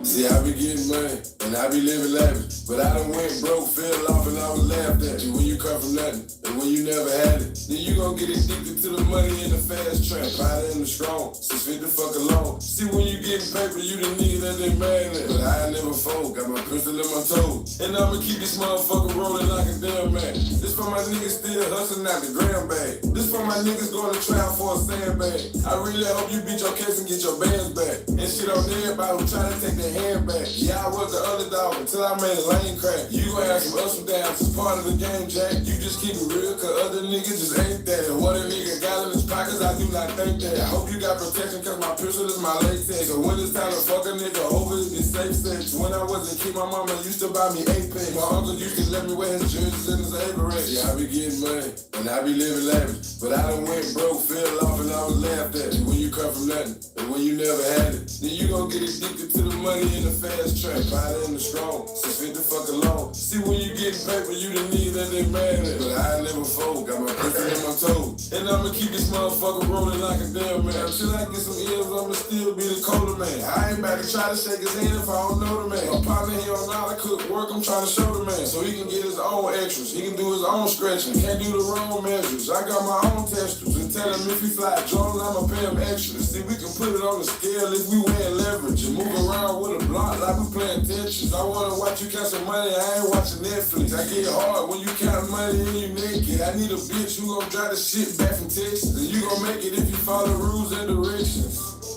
See, I be getting money, and I be living lavish, but I done went broke, fell off, and I was laughed at. You when you come from nothing, and when you never had it, then you gon' get addicted to the money in the fast trap. Powder in the strong, 650 fuck alone. See, when you getting paper, you the nigga that they mad at. But I ain't never fold, got my pistol in my toe, and I'ma keep this motherfucker rolling like a damn man. This for my niggas still hustling out the gram bag. This for my niggas going to trial for a sandbag. I really hope you beat your case and get your bands back. And shit on everybody who try to take their hand back. Yeah, I was the underdog until I made a lane crack. You gon' have some ups and downs, it's part of the game, Jack. You just keep it real, cause other niggas just ain't that. And what a nigga got in his pockets, I do not think that. I hope you got protection, cause my pistol is my latex. So when it's time to fuck a nigga over, it's safe sex. When I was a kid, my mama used to buy me Apex. My uncle used to let me wear his jerseys and his Avirex. Yeah, I be getting money, and I be living lavish, but I done went broke, fell off, and I was laughed at. And when you come from nothing, and when you never had it, then you gon' get addicted to the money in the fast trap. Powder in the strong, 650 fuck alone. See, when you getting paper, you the nigga that they mad at. But I never fold, got my pistol in my toe, and I'ma keep this motherfucker rolling like a damn man. Until I get some ears, I'ma still be the colder man. I ain't about to try to shake his hand if I don't know the man. My partner, he don't know how to cook work, I'm trying to show the man. So he can get his own extras, he can do his own stretching. Can't do the wrong measures, I got my own testers. And tell him if he fly Jordan, I'ma pay him extra. See, we can put it on the scale if we win leverage. And move around with a block like we playing Tetris. I wanna watch you count some money, I ain't watching Netflix. I get hard when you count money and you naked. I need a bitch who gon' drive the shit back from Texas. And you gon' make it if you follow rules and directions.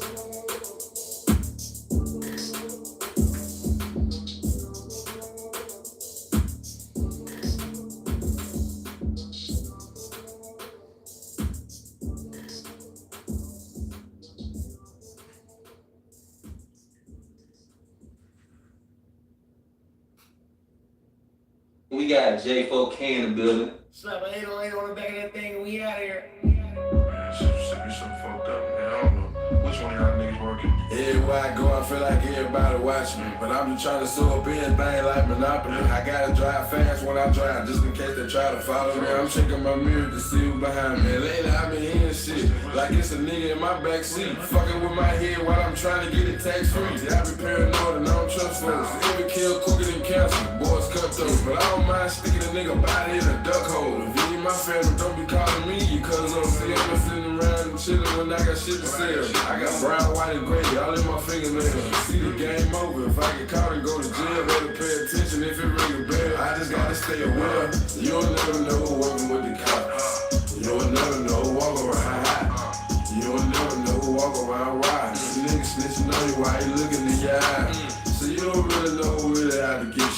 We got J4K in the building. Slap an 808 on the back of that thing and we out of here. Should be something fucked up, man. I don't know. Which one of y'all niggas working? Everywhere I go, I feel like everybody watching me. But I'm just trying to sew up anything like Monopoly. I gotta drive fast when I drive, just in case they try to follow me. I'm checking my mirror to see who's behind me. And lately I've been hearing shit like it's a nigga in my backseat, fucking with my head while I'm trying to get it tax free. See, I be paranoid and I don't trust folks. Every kill quicker than cancer, boys cutthroats. But I don't mind sticking a nigga body in a duck hole. If you ain't my family, don't be calling me you cuz I'm sitting around and chilling when I got shit to sell. I got brown, white, and gray all in my fingernails. See the game over. If I get caught and go to jail, better pay attention if it ring a bell. I just gotta stay aware. You'll never know working with the cops. You'll never know walk around high. You'll never know walk around wide. Niggas snitching on you while you looking in your eye. So you don't really know really how to get you.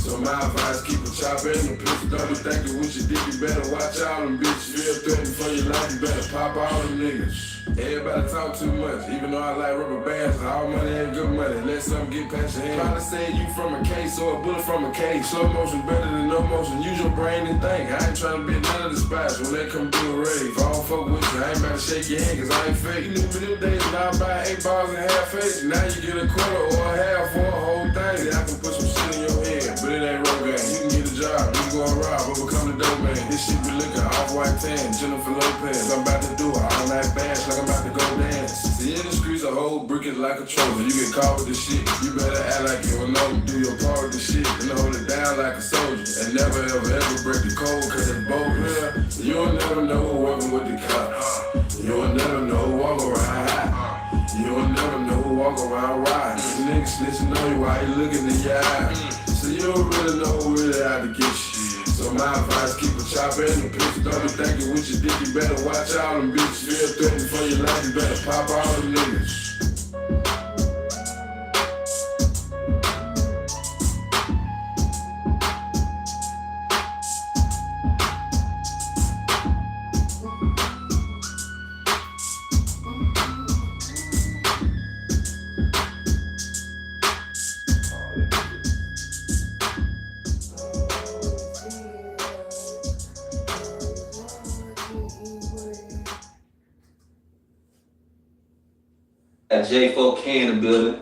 So my advice, keep a chopper in the pistol. Don't be thinking with your dick, you better watch out them bitches. Feel threatened for your life, you better pop all them niggas. Everybody talk too much, even though I like rubber bands. All money ain't good money, let something get past your hand. Probably say you from a case or a bullet from a cage. Slow motion better than no motion, use your brain and think. I ain't trying to be none of the spots when they come through a rave. If I don't fuck with you, I ain't about to shake your hand cause I ain't fake. You knew me them days when I buy 8 bars and half face. Now you get a quarter or a half for a whole thing. See, I can put some shit in your head, but it ain't road game. You can get a job, you can go and rob or become the dope man. This shit be looking off-white tan, Jennifer Lopez. I'm about to do it all night bash like I'm about to go dance. See, in the streets, a whole brick is like a trophy. You get caught with the shit, you better act like you don't know. Do your part with the shit and hold it down like a soldier. And never ever break the code cause it's bogus. You'll never know who working with the cops. You'll never know who walk around high. You'll never know who walk around wide. Niggas snitching on you while you looking in your eye. So you don't really know who really how to get you. So my advice, keep a chopper in the pistol. Don't be thinking with your dick, you better watch all them bitches. Feel threatened for your life, you better pop all them niggas. Got J4K in the building.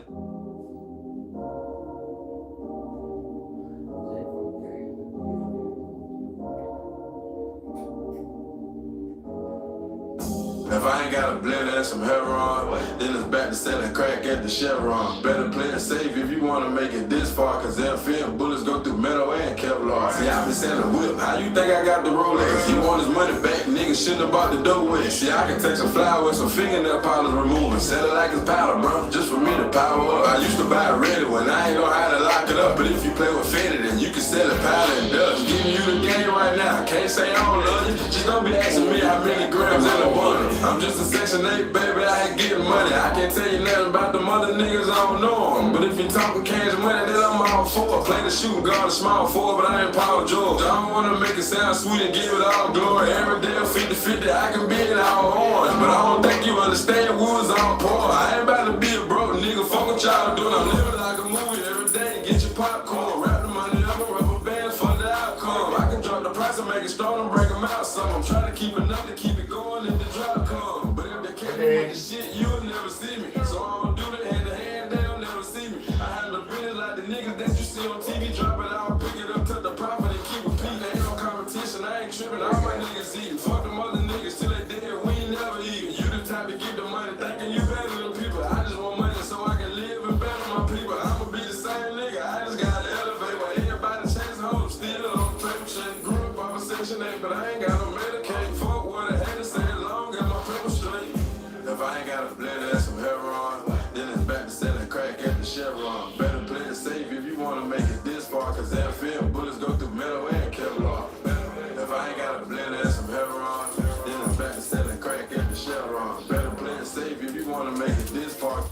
If I ain't got a blend and some heroin, then it's back to selling crack at the Chevron. Better play it safe if you wanna make it this far, cause FM bullets go through metal and Kevlar. See, I been selling whip, how you think I got the Rolex? You want his money back, nigga shouldn't have bought the dough with. See, I can take some flour with some fingernail polish remover, sell it like it's powder, bro, just for me to power up. I used to buy it ready when I ain't know how to lock it up, but if you play with Fenty, then you can sell it powder and dust. Giving you the game right now, can't say I don't love you, just don't be asking me how many grams in a bundle. I'm just a Section 8, baby, I ain't getting money. I can't tell you nothing about them other niggas, I don't know them. But if you talking cash money, then I'm all for it. Play the shooting guard, a small forward, but I ain't Paul George. I don't wanna make it sound sweet and give it all glory. Every day 50-50, I can be in all horns. But I don't think you understand we was all poor. I ain't about to be a broke nigga, fuck what y'all doing. I'm living like a movie every day, get your popcorn. Wrap the money up and rubber bands for the outcome. I can drop the price and make it strong and break them out some. I'm trying to keep enough to keep it going if the drop come. But if they can't with the shit, you'll never see me. So I don't do the hand to hand, they'll never see me. I handle business like the niggas that you see on TV. Drop it out, pick it up, touch the profit and keep repeating. Ain't no competition, I ain't tripping, all my niggas eating. Fuck them other niggas till they dead, we ain't never eating. You the type to get the money thinking you better than people. I just want money so I can live and better my people. I'ma be the same nigga, I just gotta elevate. While everybody chasing hoes, still on paper chain. Grew up off a Section 8, but I ain't got no Medicaid. Fuck what I had to say long, got my paper straight. If I ain't got a blend and some heroin, then it's back to selling crack at the Chevron. Better play it safe if you wanna make it this far, cause FM bullets go through metal and Kevlar. If I ain't got a blend and some heroin, then it's back to selling crack at the Chevron. wrong. Better play it safe if you wanna make it this far.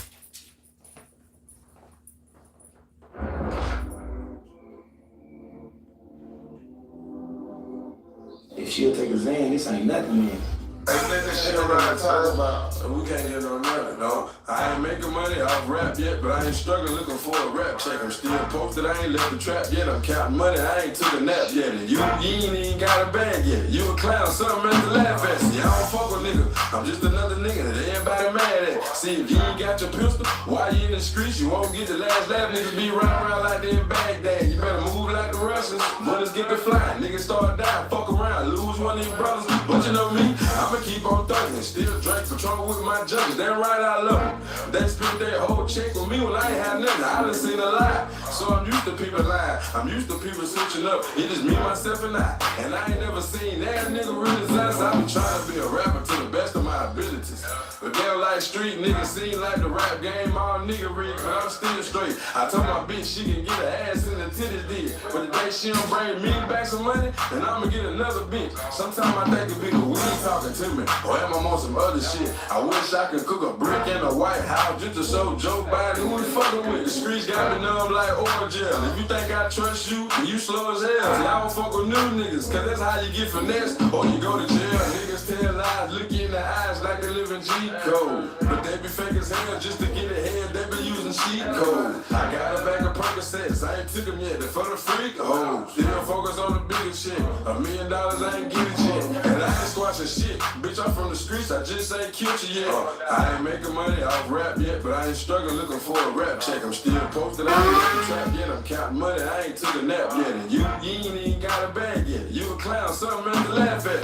If she'll take a Zan, this ain't nothing, man. Let this shit around talk about. We can't get no money, no. I ain't making money off rap yet, but I ain't struggling looking for a rap check. I'm still posted, I ain't left the trap yet. I'm counting money, I ain't took a nap yet. And you ain't even got a bag yet. You a clown, something at the laugh at. See, I don't fuck with niggas. I'm just another nigga that everybody mad at. See, if you ain't got your pistol, why you in the streets? You won't get the last laugh. Niggas be running around like they in Baghdad. You better move like the Russians. Bullets get to flying, niggas start dying. Fuck around, lose one of these brothers. But you know me, I'ma keep on thugging. Still drink Patron with my judges. Damn right I love them. They spent their whole check with me when I ain't had nothing. I done seen a lot. So I'm used to people lying. I'm used to people switching up. It just me, myself, and I. And I ain't never seen that nigga really nice. I been trying to be a rapper to the best of my abilities. But they don't like street niggas, seem like the rap game all nigga read, but I'm still straight. I told my bitch she can get her ass in the titties did. But the day she don't bring me back some money, then I'ma get another bitch. Sometimes I think it be the weed talking to me, or am I on some other shit? I wish I could cook a brick in a White House just to show Joe Biden who we fucking with. The streets got me numb like oil gel. If you think I trust you, then you slow as hell. See, I don't fuck with new niggas, cause that's how you get finessed, or you go to jail. Niggas tell lies, look you in the eyes like they live in G code. But they be fake as hell just to get ahead, they be using cheat code. I got a bag of Percocets, I ain't took them yet, they for the freak hoes. Still focus on the bigger shit, $1 million I ain't get it yet. And I ain't squashing shit, bitch I'm from the streets, I just ain't killed you yet. I ain't making money off rap yet, but I ain't struggling looking for a rap check. I'm still posted, I ain't in the trap yet, I'm counting money, I ain't took a nap yet. And you ain't even got a bag yet, you a clown, something else to laugh at.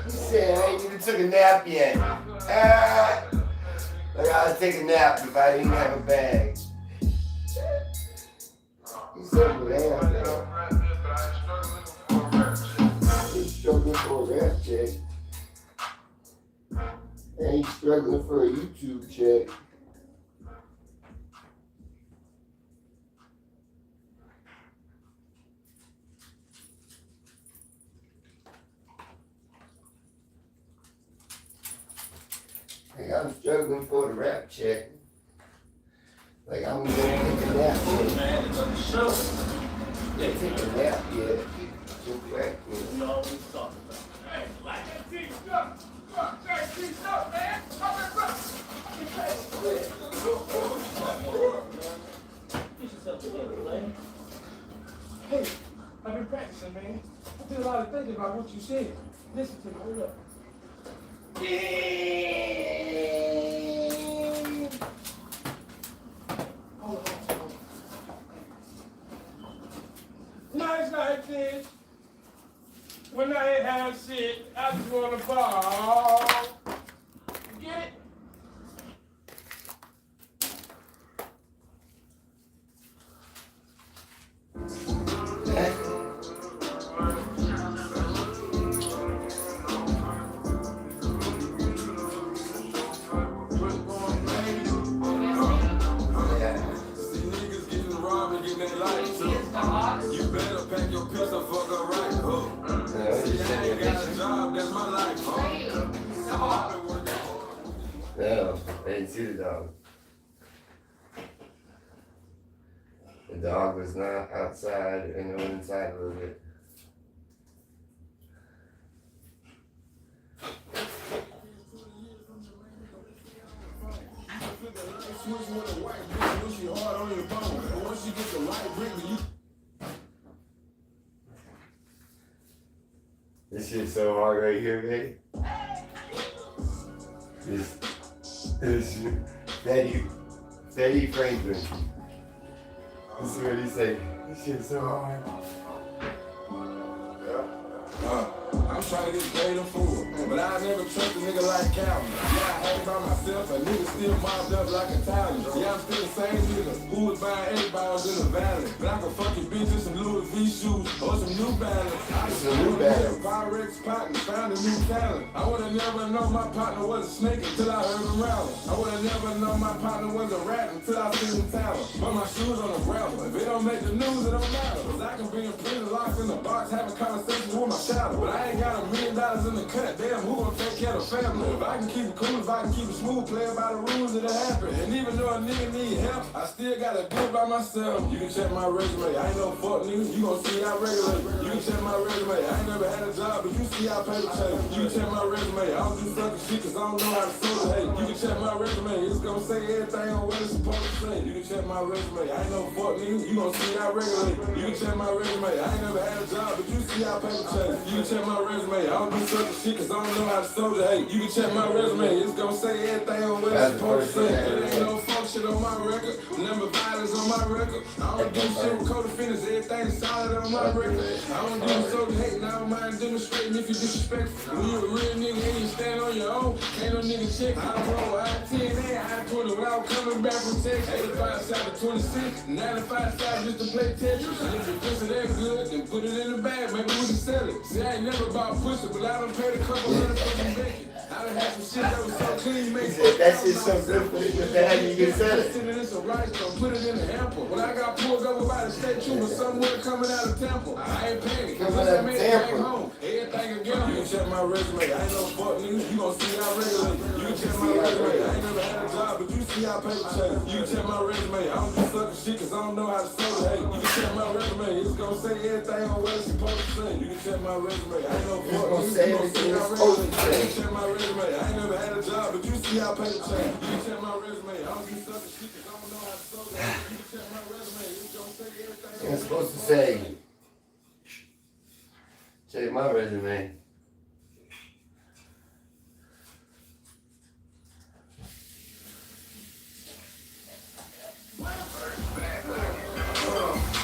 He said I ain't even took a nap yet. Like I'd take a nap if I didn't have a bag. He said, well, damn, he's struggling for a rap check. And he's struggling for a YouTube check. Like I'm struggling for the rap check. Like I'm gonna take a nap. They take a nap yet. So correct me. We always talk about. Hey, like that team stuff. That team stuff, man. Get yourself together, man. Hey, I've been practicing, man. I did a lot of thinking about what you said. Listen to me, hold up. Hold on. Nights like this, when I ain't have shit, I just wanna ball. Get it? You better pack your pistol, fuck her right hook. See, I ain't got a job, that's my life, huh? No, I didn't see the dog. The dog was not outside and went inside a little bit. This shit's so hard right here, baby. This Freddie Franklin. This is what he said. This shit's so hard. I'm trying to get paid in full, but I never trust a nigga like Calvin. Yeah, I had back by myself, a nigga still mobbed up like Italian. Yeah, I'm still the same nigga who was buying 8 balls in the valley. But I can fuck your bitch in some Louis V shoes or some New Balance. I Some New Balance. Pyrex partner, found a new talent. I would've never known my partner was a snake until I heard him rattle. I would've never known my partner was a rat until I seen him talent. But my shoes on the gravel. If it don't make the news, it don't matter. Cause I can be in prison, locked in the box, having conversations with my shadow. But I ain't got $1 million in the cut. Damn, who gon' take care of the family? If I can keep it cool, if I can keep it smooth, playing by the rules, it'll happen. And even though a nigga need help, I still gotta do it by myself. You can check my resume. I ain't no fuck nigga. You gon' see I regulate. You can check my resume. I ain't never had a job, but you see I pay the check. You can check my resume. I don't do sucker shit cause I don't know how to sort it. Hey, you can check my resume. It's gon' say everything on what it's supposed to say. You can check my resume. I ain't no fuck nigga. You gon' see I regulate. You can check my resume. I ain't never had a job, but you see I pay the check. You can check my resume. I don't do sucker shit cause I don't know how to sort it. Hey, you can check my resume. It's gon' say everything on what it's supposed to say. There ain't no fuck shit on my record. Never violence on my record. I don't do shit with co-defendants. Everything's solid on my record. I don't do soldier hate. I don't mind demonstrating if you disrespectful. When you a real nigga and you stand on your own, ain't no nigga check. I roll I-10 and I-20 without coming back from Texas. 85 south of 26, 95 south just to play Tetris. And if your pussy that good, then put it in the bag. Maybe we can sell it. See, I ain't never bought pussy, but I done paid a couple $100 for some bacon. I done had some shit that was so clean, make it. That shit's so good for you, that you can sell it. Sitting in some rice, don't put it in the hamper. When I got pulled over by the state trooper somewhere coming out of Temple, I ain't paying it, cause I made it back home. Everything again. You can check my resume. I ain't no fuck nigga. You gon' see I regulate. You can check my resume. I ain't never had a job, but you see I pay the check. You can check my resume. I don't do sucker shit cause I don't know how to sell it. Hey, you can check my resume. It's gon' say everything on what it's supposed to say. You can check my resume. I ain't no fuck nigga. You gon' see I regulate. You can check my resume. I ain't never had a job, but you see I pay the check. You can check my resume. I don't do sucker shit cause I don't know how to sell it. You can check my resume. It's gon' say everything. It's supposed to say, check my resume.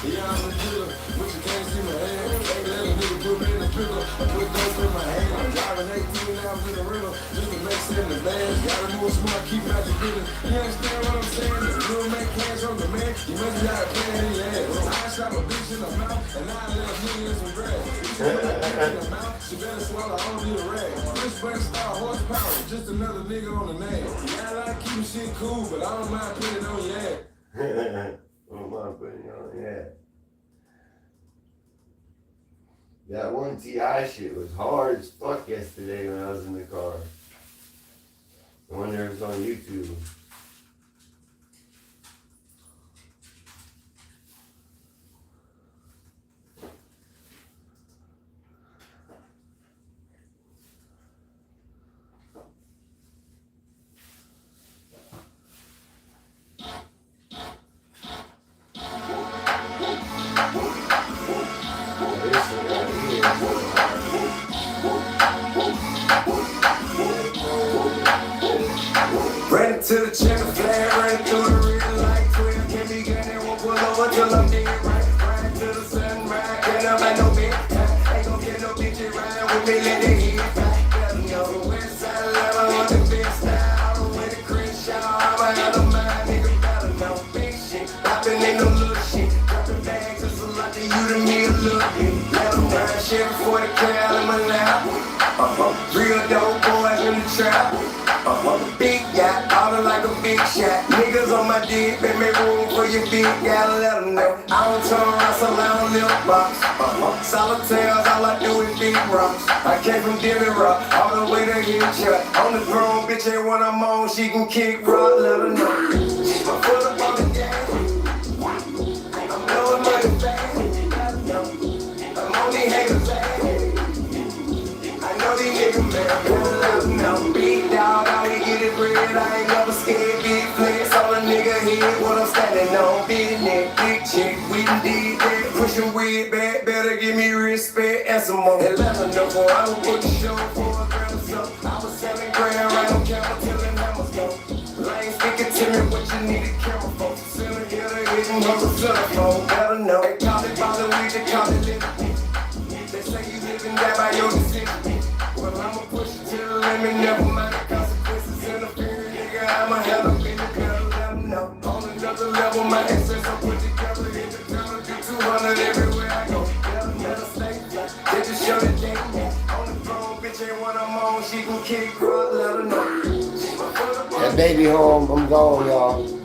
Yeah, I'm a dealer, but you can't see my hand. Ain't let a nigga put me in the pickle. I put dope in my hand. I'm driving 18 hours in the rental just to make sense in the band. Gotta move smart, keep out your business. You understand what I'm saying? The real man cash on the man. You must be out of plan in your head. I shot a bitch in the mouth and I left nigga in some grass. In the mouth, she better swallow, I don't need a rag. This brand star horsepower, just another nigga on the name. Yeah, I like keeping shit cool, but I don't mind putting it on your ass. Oh my goodness, yeah. That one TI shit was hard as fuck yesterday when I was in the car. I wonder if it's on YouTube. Ran to the checker flag, ran through the red light, 12 can't be good and won't pull over till I'm dead right. Ran to the sunrise, can't up like no bitch. Ain't gon' get no bitch riding with me, let it hit back. Better know the west side level on the best style. All the way to Crenshaw, I'm out of mind, nigga better know big shit. Poppin' in no little shit, dropping bags, it's a lot to you to me a little bit. Let them ride, shit before the crowd in my lap. Real dope boys in the trap. Big yacht, all like a big shot. Niggas on my dick, make me room for your big, gotta let them know. I don't turn Russell, I don't live box. Solitaires, all I do is big rocks. I came from Demi Rock, all the way to Hitchcock. On the throne, bitch ain't when I'm on, she can kick rock, let her know. My foot up on the gas, I'm blowing money fast. I'm on these haters fast. I know these niggas mad, gotta let them know. Big dog, all he get is bread, I ain't never scared. Big flex on a nigga head, what I'm standing on. Big neck, big chick, we done did that. Pushing weed back, better give me respect and some more. And let her know, boy, I was put the show for a gram or so. I was selling grand right on counter till the numbers go. Lane speaking to me, what you need a camera for. Selling here to hit and hustle telephone, better know. They call it weed, they call it living. They say you living that by your decision. Well, I'ma push it to the limit, never mind the consequences in the she can kick rock, let her know. That baby home, I'm gone, y'all.